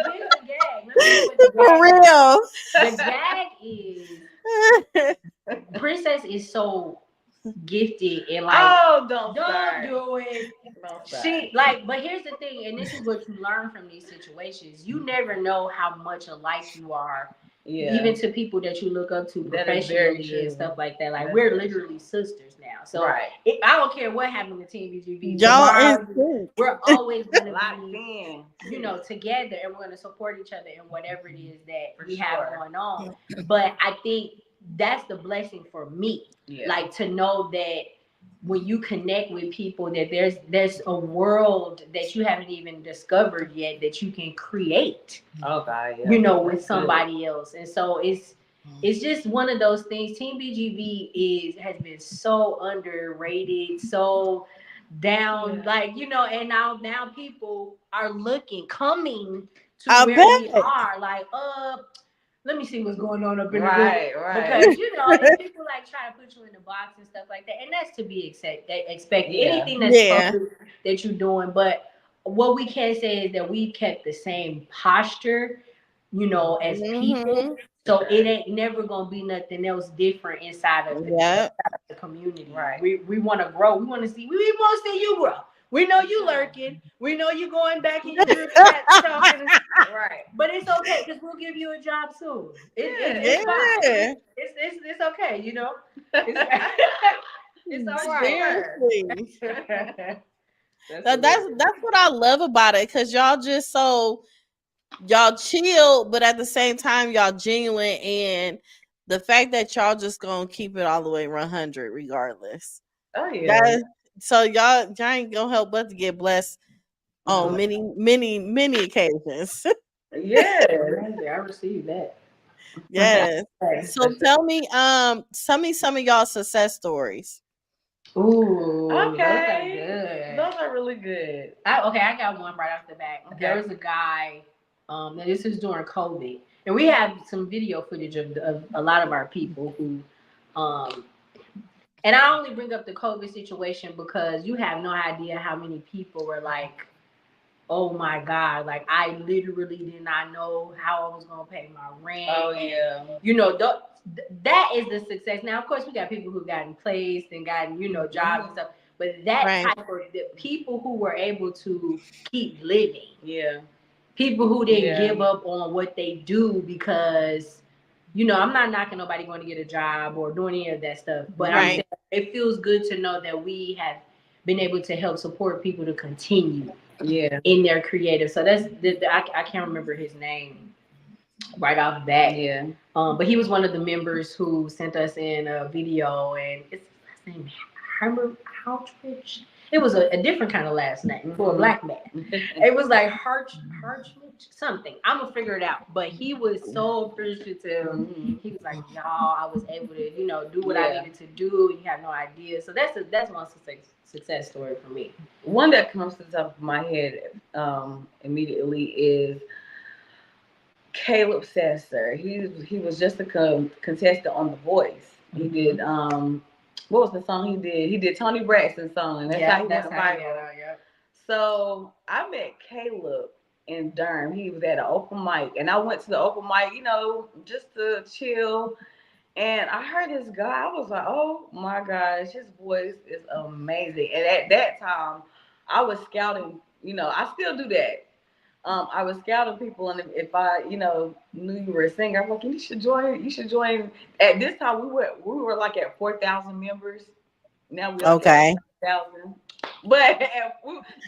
For real. The gag is Princess is so gifted and like, don't do it. She but here's the thing, and this is what you learn from these situations. You never know how much alike you are, even to people that you look up to professionally and stuff like that. Like, we're literally sisters now. So I don't care what happened to Team BGV. We're always gonna be, together, and we're gonna support each other in whatever it is that we have going on. But I think that's the blessing for me, like, to know that when you connect with people, that there's a world that you haven't even discovered yet that you can create. With somebody else. And so it's just one of those things. Team BGV has been so underrated, so down, and now people are coming to where we are, like, let me see what's going on up in the room. Because and people like try to put you in the box and stuff like that, and that's to be expected. Anything that's that you're doing, but what we can say is that we've kept the same posture, as people. So it ain't never gonna be nothing else different inside of the community. We want to grow. We want to see. We want to see you grow. We know you lurking. We know you going back in your group chat talking. But it's okay because we'll give you a job soon. It's fine. It's okay. It's Seriously. That's what I love about it, because y'all just y'all chill, but at the same time y'all genuine, and the fact that y'all just gonna keep it all the way 100 regardless. So y'all ain't gonna help but to get blessed on many occasions. I received that. Yes. So tell me some of y'all success stories. Ooh, okay, those are really good. I got one right off the bat. There was a guy. Now this is during COVID, and we have some video footage of a lot of our people who, and I only bring up the COVID situation because you have no idea how many people were like, oh my God, like, I literally did not know how I was going to pay my rent. That is the success. Now, of course, we got people who gotten placed and gotten, jobs and stuff. But that type of the people who were able to keep living. People who didn't give up on what they do because, I'm not knocking nobody going to get a job or doing any of that stuff. But I'm saying it feels good to know that we have been able to help support people to continue. Yeah. in their creative. So I can't remember his name right off the bat. Yeah. But he was one of the members who sent us in a video, and it's his last name Herman Hartridge. It was a different kind of last name for a black man. It was like Hartridge something. I'm gonna figure it out. But he was so appreciative. He was like, "Y'all, I was able to, do what I needed to do. You have no idea." So that's one success story for me. One that comes to the top of my head immediately is Caleb Sasser. He was just a contestant on The Voice. He did what was the song he did? He did Tony Braxton's song, and that's how he went viral. So I met Caleb in Durham. He was at an open mic, and I went to the open mic, just to chill. And I heard this guy. I was like, "Oh my gosh, his voice is amazing." And at that time, I was scouting. I still do that. I was scouting people, and if I, knew you were a singer, I'm like, you should join. You should join. At this time, we were like at 4,000 members. Now we're like at 1,000. But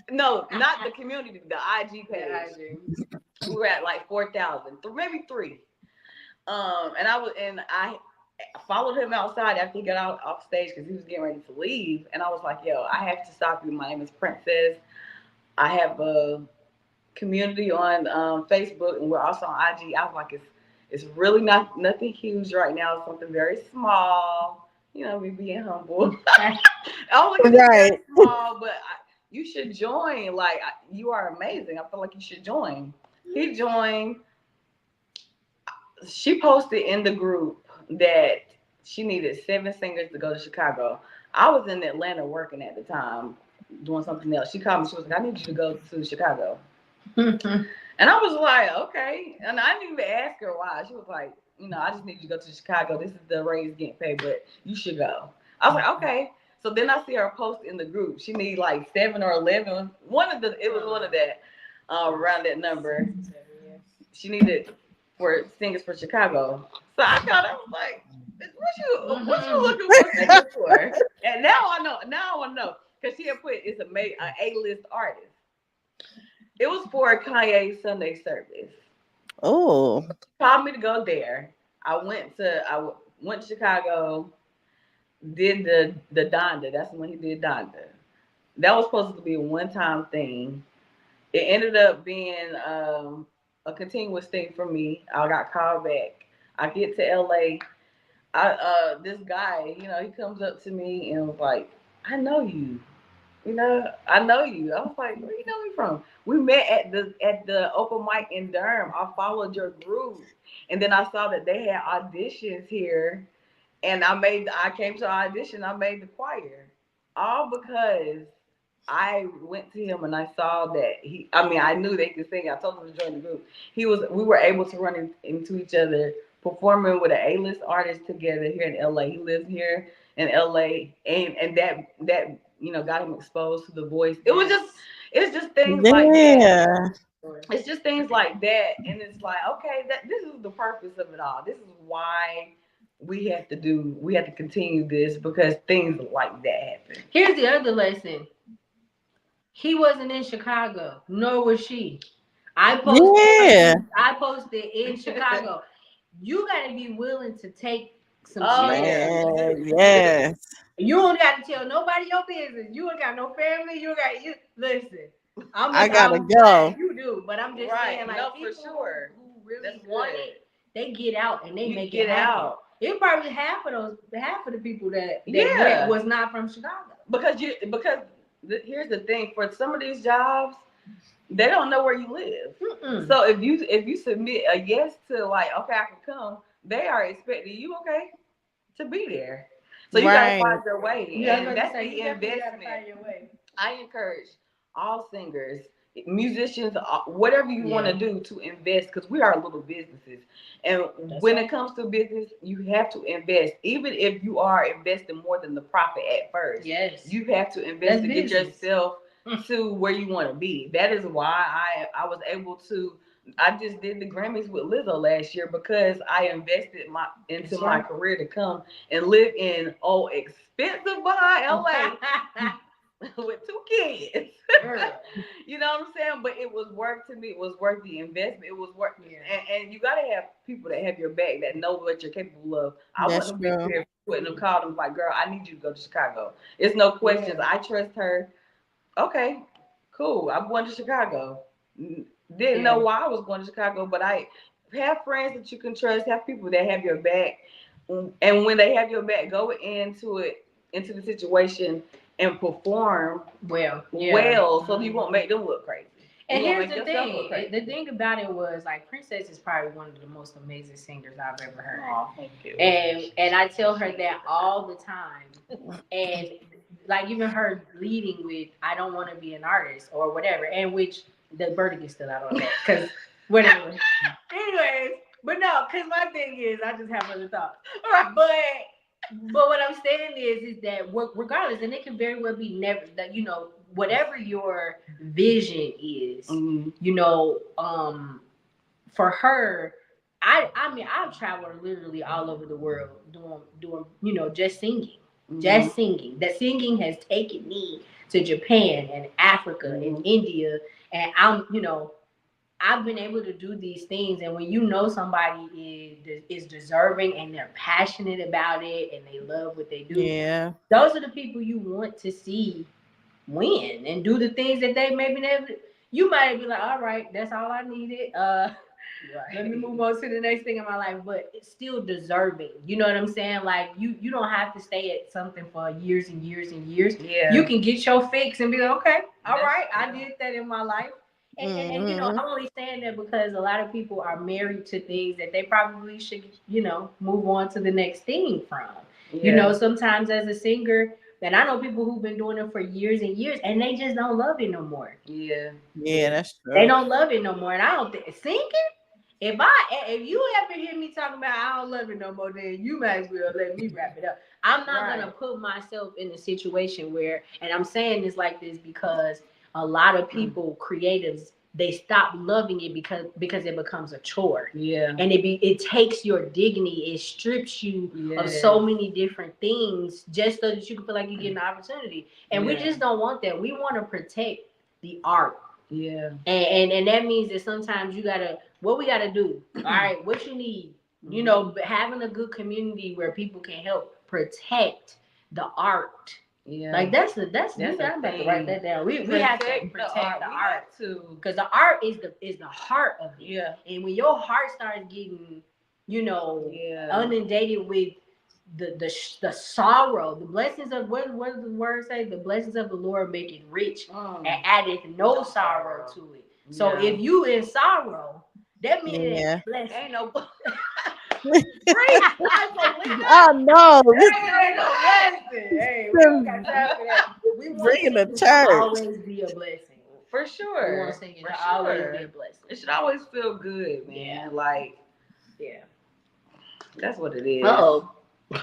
no, not the community, the IG page. We were at like 4,000, maybe 3. And I followed him outside after he got out off stage because he was getting ready to leave. And I was like, yo, I have to stop you. My name is Princess. I have a community on Facebook, and we're also on IG. I was like, it's really nothing huge right now. It's something very small. Me being humble. I was like, it's very small, but you should join. Like, you are amazing. I feel like you should join. He joined. She posted in the group that she needed 7 singers to go to Chicago. I was in Atlanta working at the time, doing something else. She called me. She was like, I need you to go to Chicago. And I was like, okay. And I didn't even ask her why. She was like, I just need you to go to Chicago. This is the raise getting paid, but you should go. I was like, okay. So then I see her post in the group. She need like 7 or 11. It was one of that, around that number. She needed for singers for Chicago. So I got her. I was like, what you looking for singers for? And now I know. Now I want to know. Because she had put it's an A-list artist. It was for Kanye's Sunday service. Oh. She called me to go there. I went to Chicago, did the Donda. That's when he did Donda. That was supposed to be a one-time thing. It ended up being a continuous thing for me. I got called back. I get to LA. This guy, he comes up to me and was like, I know you. I know you. I was like, where you know me from? We met at the open mic in Durham. I followed your group, and then I saw that they had auditions here, and I came to audition. I made the choir, all because I went to him and I saw that I knew they could sing. I told him to join the group. We were able to run into each other performing with an A-list artist together here in LA. He lives here in LA, and that got him exposed to The Voice. It's just things like that. It's just things like that, and it's like, okay, this is the purpose of it all. This is why we have to continue this, because things like that happen. Here's the other lesson. He wasn't in Chicago, nor was she. I posted in Chicago. You got to be willing to take some shit. Yes. You don't got to tell nobody your business. You ain't got no family. You listen. I gotta go. You do, but I'm just saying, like, no, people for sure. who really want it, they get out and they make it happen. It's probably half of the people that went was not from Chicago. Because here's the thing, for some of these jobs, they don't know where you live. So if you submit a yes to, like, okay, I can come, they are expecting you, okay, to be there. So you gotta find your way. And that's the investment. I encourage all singers, musicians, whatever you want to do, to invest, because we are little businesses. And when it comes to business, you have to invest. Even if you are investing more than the profit at first, you have to invest to get yourself to where you want to be. That is why I was able to. I just did the Grammys with Lizzo last year, because I invested into my career to come and live in expensive behind LA. with 2 kids. Girl. You know what I'm saying? But it was worth to me. It was worth the investment. It was worth, and you gotta have people that have your back that know what you're capable of. I That's wasn't true. here putting them called them like, girl, I need you to go to Chicago. It's no questions. Yeah. I trust her. Okay, cool. I'm going to Chicago. Didn't know why I was going to Chicago, but I have friends that you can trust. Have people that have your back, and when they have your back, go into the situation and perform well, so you won't make them look crazy. And here's the thing. The thing about it was like Princess is probably one of the most amazing singers I've ever heard. Oh, thank you. And I tell her that all the time. And like even her leading with I don't want to be an artist or whatever. And which the verdict is still out on that. Because whatever. Anyways, but no, because my thing is I just have other thoughts. But what I'm saying is that regardless, and it can very well be never that whatever your vision is, for her, I mean I've traveled literally all over the world doing just singing, just singing. That singing has taken me to Japan and Africa and India, and I've been able to do these things, and when somebody is deserving and they're passionate about it and they love what they do, those are the people you want to see win and do the things that they maybe never. You might be like, all right, that's all I needed. Let me move on to the next thing in my life, but it's still deserving. You know what I'm saying? Like you don't have to stay at something for years and years and years. Yeah, you can get your fix and be like, okay, all right, I did that in my life. And I'm only saying that because a lot of people are married to things that they probably should, move on to the next thing from. Yeah. Sometimes as a singer, and I know people who've been doing it for years and years, and they just don't love it no more. Yeah, that's true. They don't love it no more, and I don't think singing. If you ever hear me talking about I don't love it no more, then you might as well let me wrap it up. I'm not gonna put myself in a situation where, and I'm saying this like this because a lot of people, creatives, they stop loving it because it becomes a chore. Yeah. And it takes your dignity, it strips you of so many different things just so that you can feel like you're getting an opportunity. And we just don't want that. We want to protect the art. Yeah. And that means that sometimes what we gotta do, all right, what you need, having a good community where people can help protect the art. Yeah. Like that's I'm about to write that down. We have to protect the art too. Because the art is the heart of it. Yeah. And when your heart starts getting, inundated with the sorrow, the blessings of what does the word say? The blessings of the Lord make it rich and addeth no sorrow to it. So if you in sorrow, that means blessing. Ain't no Oh no! Ain't no blessing. Hey, we don't got time for that. We want Bringing the singing church. to always be a blessing. For sure. We want singing to always be a blessing. It should always feel good, man. Yeah. Like, that's what it is. Uh-oh.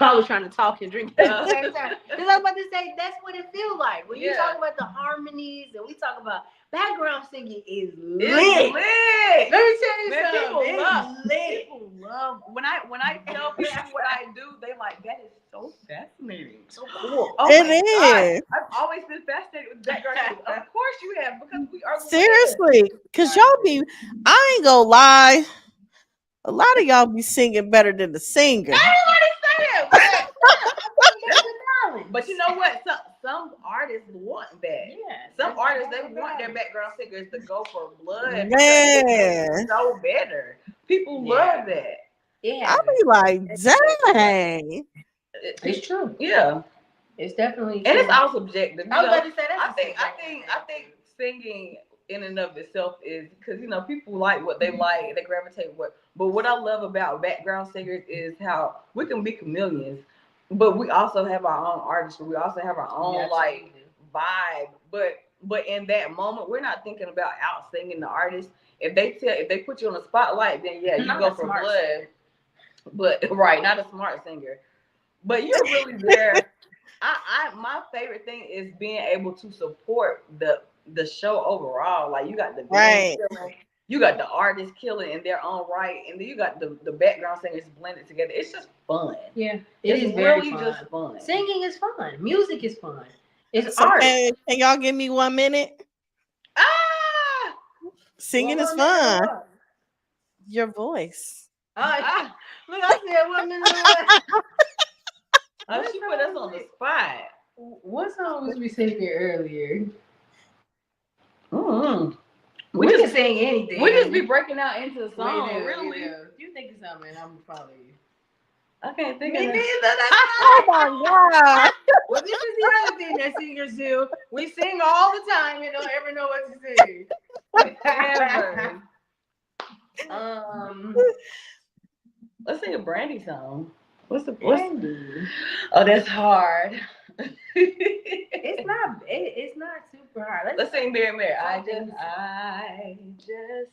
I was trying to talk and drink at the same time. Because I was about to say, that's what it feels like. When you talk about the harmonies and we talk about background singing is lit. It's lit. Let me tell you something. People love. When I tell people what I do, they like, that is so fascinating. So cool. Oh it is. God. I've always been fascinated with background singing. Of course you have, because we are. Seriously. Because y'all be, I ain't gonna lie. A lot of y'all be singing better than the singer. Everybody say that. But you know what? Some artists want that. Yeah. Some artists, they want their background singers to go for blood. Man. So better. People love that. Yeah. I be like, dang. It's true. Yeah. It's definitely true. And it's all subjective. I was about to say I think singing in and of itself is because people like what they like, they gravitate but what I love about background singers is how we can be chameleons, but we also have our own artistry, we also have our own vibe, but in that moment we're not thinking about out singing the artist. If they put you on the spotlight, then you go for blood singer. But not a smart singer, but you're really there. My favorite thing is being able to support the show overall. Like you got the band killing, you got the artists killing in their own right, and then you got the background singers blended together. It's just fun. Yeah, it's is really very fun. Just fun. Singing is fun. Music is fun. It's So art. can y'all give me 1 minute? Ah! Singing is One minute of fun. what? Your voice. Ah, look, I said 1 minute of what? Oh, she put us on the spot. What song was we singing earlier? Mm-hmm. We can sing anything. We just be breaking out into the song, really. You think of something, I'm gonna follow you. I can't think Me of neither. it. Oh my god. Well, this is the other thing that singers do. We sing all the time and don't ever know what to sing. Ever. Um, Let's sing a Brandy song. What's Brandy. Oh, that's hard. It's not super hard. Let's sing Mary Mary. I just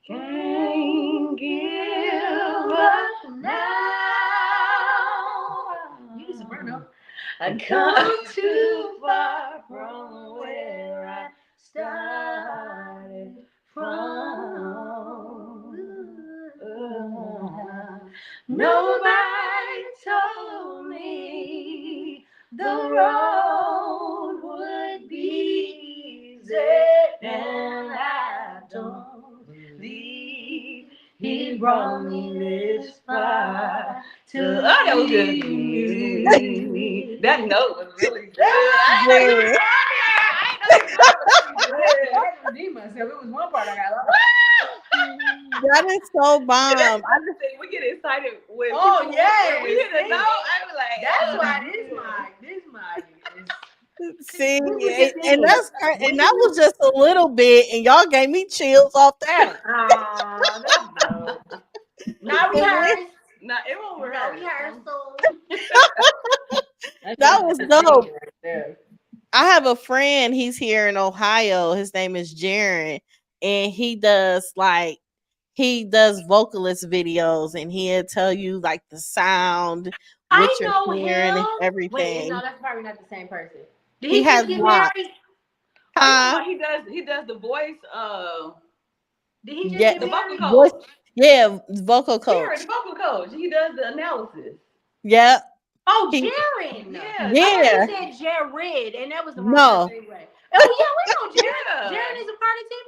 can't give up now. You just burn up. I come too far from where I started from. Nobody told me the road would be easy, and I don't believe he brought me this far to that was good. That note was really good. I know you Yeah. I had to redeem myself. It was one part I got lost. That is so bomb. That's the thing. We get excited when Oh, people, yes. when we hit a note. I be like, That's why this mic See, is and that was just a little bit, and y'all gave me chills off that. Aw, that's dope. Now we And heard. nah, it won't work. Now we heard. That was dope. Right there. I have a friend, he's here in Ohio. His name is Jaron, and he does vocalist videos, and he'll tell you like the sound, what I you're know hearing, and him. Wait, everything. no, that's probably not the same person. Did He he has just get lots. married? Huh? He does the voice. Did he just Yeah, get The vocal married? voice, coach. yeah, vocal Jared, coach. the vocal coach. He does the analysis. Yeah, Oh, he, Jaron. Yeah. I yeah. thought you said Jared, and that was the wrong No, person anyway. Oh yeah, we know Jaron. Yeah. Jaron is a part of Team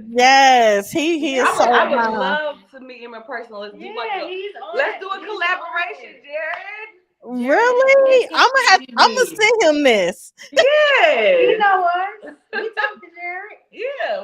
BGV. yes, he is so I would bomb. love to meet him in person. Let's do Yeah, like he's on. let's do a He's collaboration, on. Jared. Really? I'm gonna send him this. Yes. You know what? We talked to Jared. Yeah,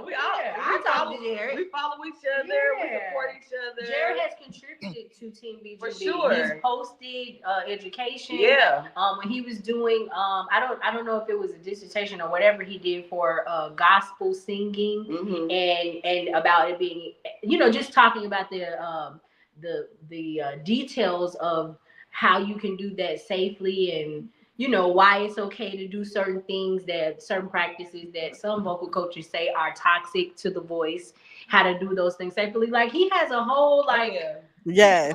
I talked to Jared. We follow each other. We support each other. Jared has contributed to Team BGV. For sure. He's posted education. Yeah. When he was doing I don't know if it was a dissertation or whatever he did for gospel singing, and about it being just talking about the details of how you can do that safely, and why it's okay to do certain practices that some vocal coaches say are toxic to the voice, how to do those things safely. Like he has a whole Yes.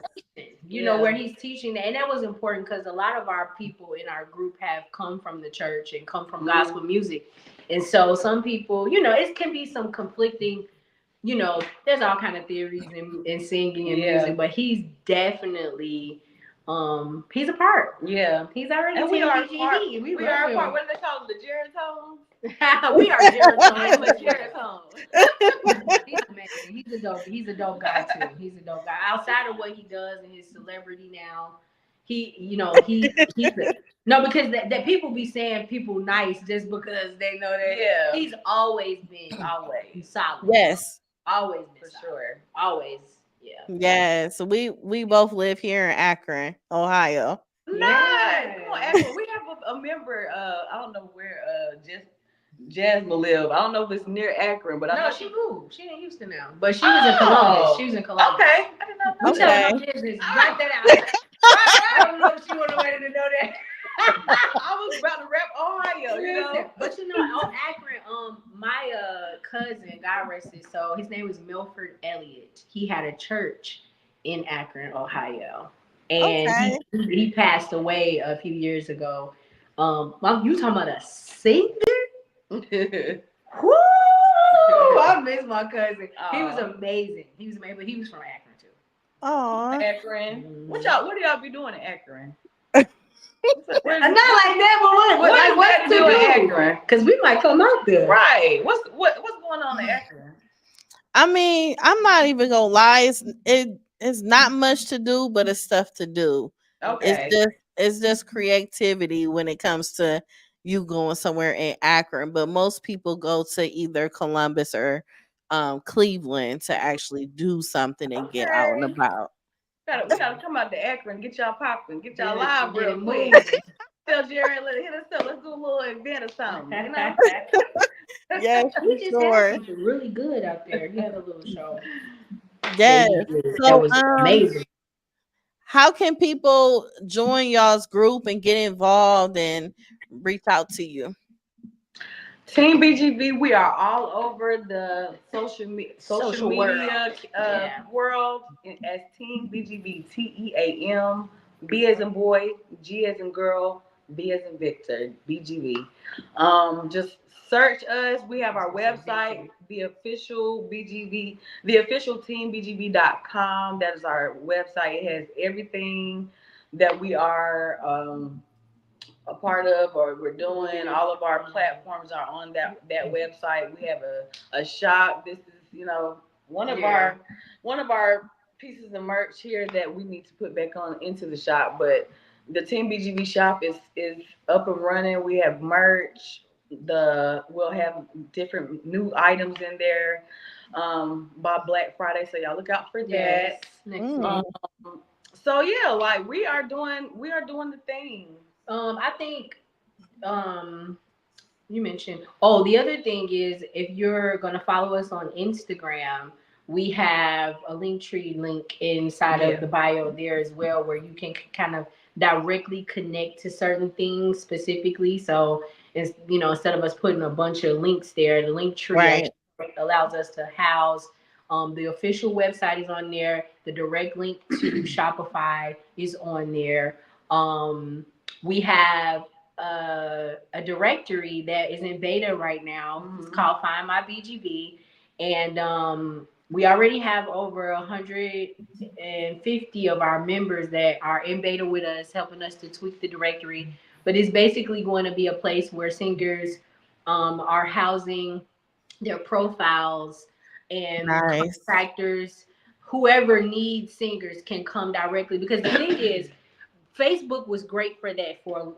where he's teaching that, and that was important because a lot of our people in our group have come from the church and come from gospel music, and so some people, it can be some conflicting. There's all kind of theories in singing and music, but he's definitely. He's a part. Yeah. He's already. And we are a part. We are a part. What do they call them? The Geratones? We are Geratones. I am a Geratone. He's amazing. He's a dope guy too. He's a dope guy. Outside of what he does and his celebrity now, because that people be saying people nice just because they know that. Yeah. He's always been solid. Yes. Always been for solid. Sure. Always. Yeah. Yes. We both live here in Akron, Ohio. Nice. Come on, Akron. We have a member. I don't know where. Jasmine live. I don't know if it's near Akron, but I know she moved. She in Houston now, but she was in Columbus. She was in Columbus. Okay, I did not know. We tell her business. Write that out. I don't know if she wanted nobody to know that. I was about to rap Ohio, But on Akron, my cousin, God rest his soul, his name was Milford Elliott. He had a church in Akron, Ohio, and he passed away a few years ago. You talking about a singer? Woo! I miss my cousin. He was amazing. But he was from Akron too. Oh, Akron. What do y'all be doing in Akron? Not like that, but what like does that what's do in to do? Akron? Because we might come out there. Right. What's going on in Akron? I mean, I'm not even gonna lie. It's not much to do, but it's stuff to do. It's Okay. just it's just creativity when it comes to you going somewhere in Akron. But most people go to either Columbus or Cleveland to actually do something and get out and Okay. about. We gotta come out to Akron, get y'all popping, get y'all Yeah, live get real it quick. moving. Tell Jerry, let hit us up. Let's do a little event or something, you know? Yes, for We just had sure. something really good out there. He had a little show that Yes. he did that So was amazing. how can people join y'all's group and get involved and reach out to you? Team BGV, we are all over the social Social world. media Yeah. world as Team BGV. TEAM. B as in boy, G as in girl, V as in Victor. BGV. Just search us. We have our website, the official BGV, the official teambgv.com. That is our website. It has everything that we are. A part of or we're doing. All of our platforms are on that website. We have a shop. This is, one of our pieces of merch here that we need to put back on into the shop. But the Team BGV shop is up and running. We have merch. We'll have different new items in there by Black Friday. So y'all look out for that. Next Mm. month. So yeah, like we are doing the thing. I think um you mentioned. Oh, the other thing is if you're gonna follow us on Instagram, we have a link tree link inside of the bio there as well, where you can kind of directly connect to certain things specifically. So it's instead of us putting a bunch of links there, the link tree Right. actually allows us to house. The official website is on there. The direct link to Shopify is on there. We have a directory that is in beta right now. Mm-hmm. It's called Find My BGV, and we already have over 150 of our members that are in beta with us, helping us to tweak the directory. But it's basically going to be a place where singers are housing their profiles, and Nice. contractors, whoever needs singers can come directly. Because the thing is, Facebook was great for that for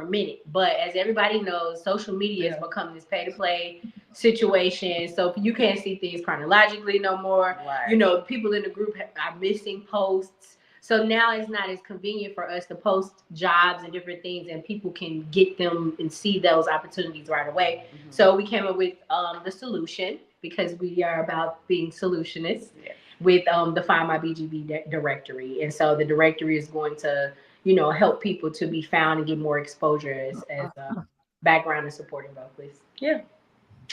a minute, but as everybody knows, social media has become this pay to play situation. So you can't see things chronologically no more. Right. People in the group are missing posts. So now it's not as convenient for us to post jobs and different things, and people can get them and see those opportunities right away. Mm-hmm. So we came up with the solution, because we are about being solutionists. Yeah. With the Find My BGV directory, and so the directory is going to help people to be found and get more exposure as background and supporting vocalists. Yeah.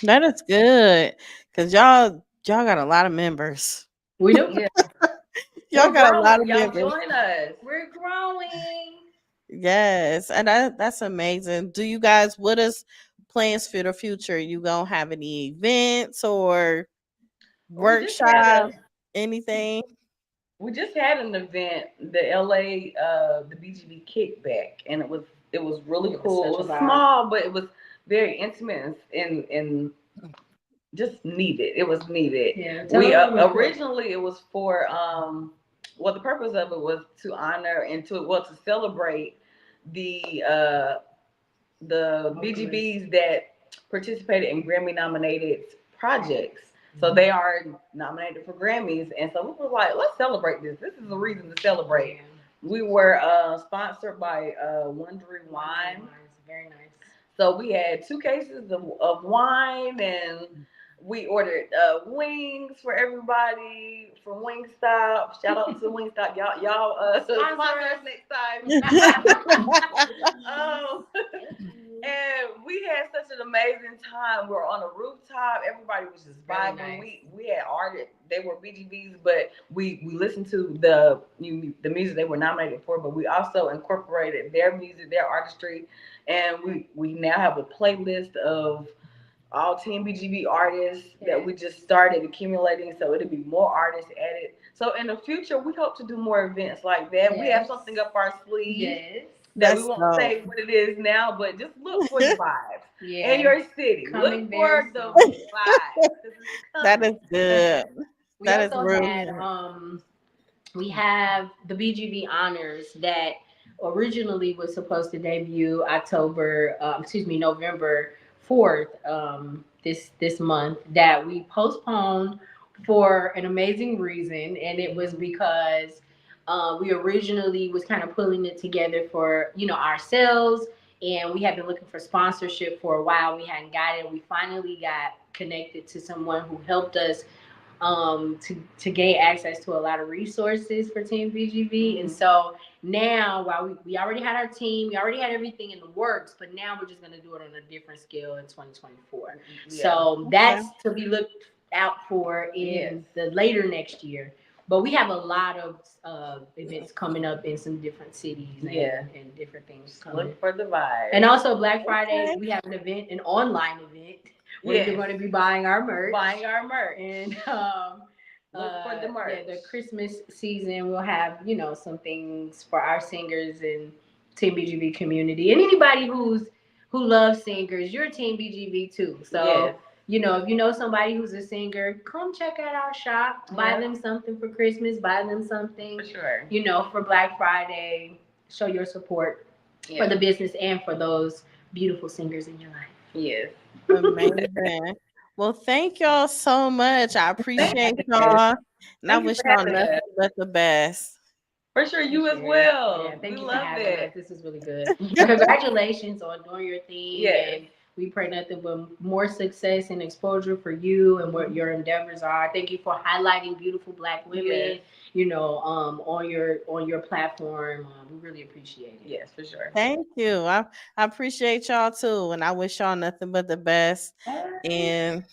That is good. Cause y'all got a lot of members. We do. Yeah. Y'all We're got a lot growing. of Y'all members. join us. We're growing. Yes. And that's amazing. Do you guys what is plans for the future? You gonna have any events or We just had workshop? Anything? an event, the LA the BGB kickback, and it was really cool. It was small, but it was very intimate and just needed. It was needed. Yeah. We originally it was for the purpose of it was to honor and to celebrate the BGBs that participated in Grammy nominated projects. So they are nominated for Grammys, and so we were like, let's celebrate this. This is a reason to celebrate. We were sponsored by Wondery Wine. Very nice. So we had 2 cases of wine, and we ordered wings for everybody from Wingstop. Shout out to Wingstop, y'all sponsor us next time. And we had such an amazing time. We were on a rooftop. Everybody was just vibing. Nice. We had artists. They were BGBs, but we listened to the music they were nominated for. But we also incorporated their music, their artistry, and we now have a playlist of all Team BGB artists that we just started accumulating. So it'll be more artists added. So in the future, we hope to do more events like that. Yes. We have something up our sleeve. Yes. that we That's won't dope. say what it is now, but just look for the vibes in Yeah. your city. Coming Look very for the soon. vibes because it's That is coming. good. We That is also real had good. we have the BGV honors that originally was supposed to debut November 4th, this month, that we postponed for an amazing reason, and it was because we originally was kind of pulling it together for ourselves, and we had been looking for sponsorship for a while. We hadn't got it. We finally got connected to someone who helped us to gain access to a lot of resources for Team BGV. Mm-hmm. And so now, while we already had our team, we already had everything in the works, but now we're just going to do it on a different scale in 2024. Yeah. So that's to be looked out for in the later next year. But we have a lot of events coming up in some different cities and different things coming. Look for the vibe. And also Black Friday, we have an event, an online event, where you're going to be buying our merch. And look for the merch. Yeah, the Christmas season, we'll have, some things for our singers and Team BGV community. And anybody who loves singers, you're Team BGV too. So, if you know somebody who's a singer, come check out our shop. Buy them something for Christmas. Buy them something, for sure. For Black Friday. Show your support for the business and for those beautiful singers in your life. Yes. Amazing. Well, thank y'all so much. I appreciate y'all. And I wish y'all nothing but the best. For sure, you as well. Yeah, thank you for having us. This is really good. Congratulations on doing your thing. And we pray nothing but more success and exposure for you and what your endeavors are. Thank you for highlighting beautiful Black women, on your platform. We really appreciate it. Yes, for sure. Thank you. I appreciate y'all too. And I wish y'all nothing but the best. And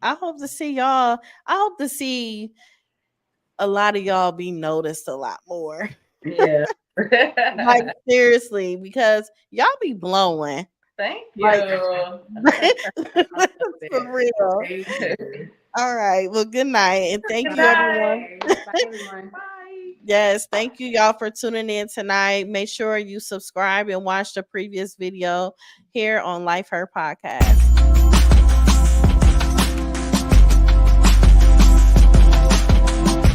I hope to see y'all. I hope to see a lot of y'all be noticed a lot more. Yeah. Like seriously, because y'all be blowing. Thank you. Like, for real. All right. Well, good night. And thank you, everyone. Bye, everyone. Bye. Yes. Thank you, y'all, for tuning in tonight. Make sure you subscribe and watch the previous video here on Life Her Podcast.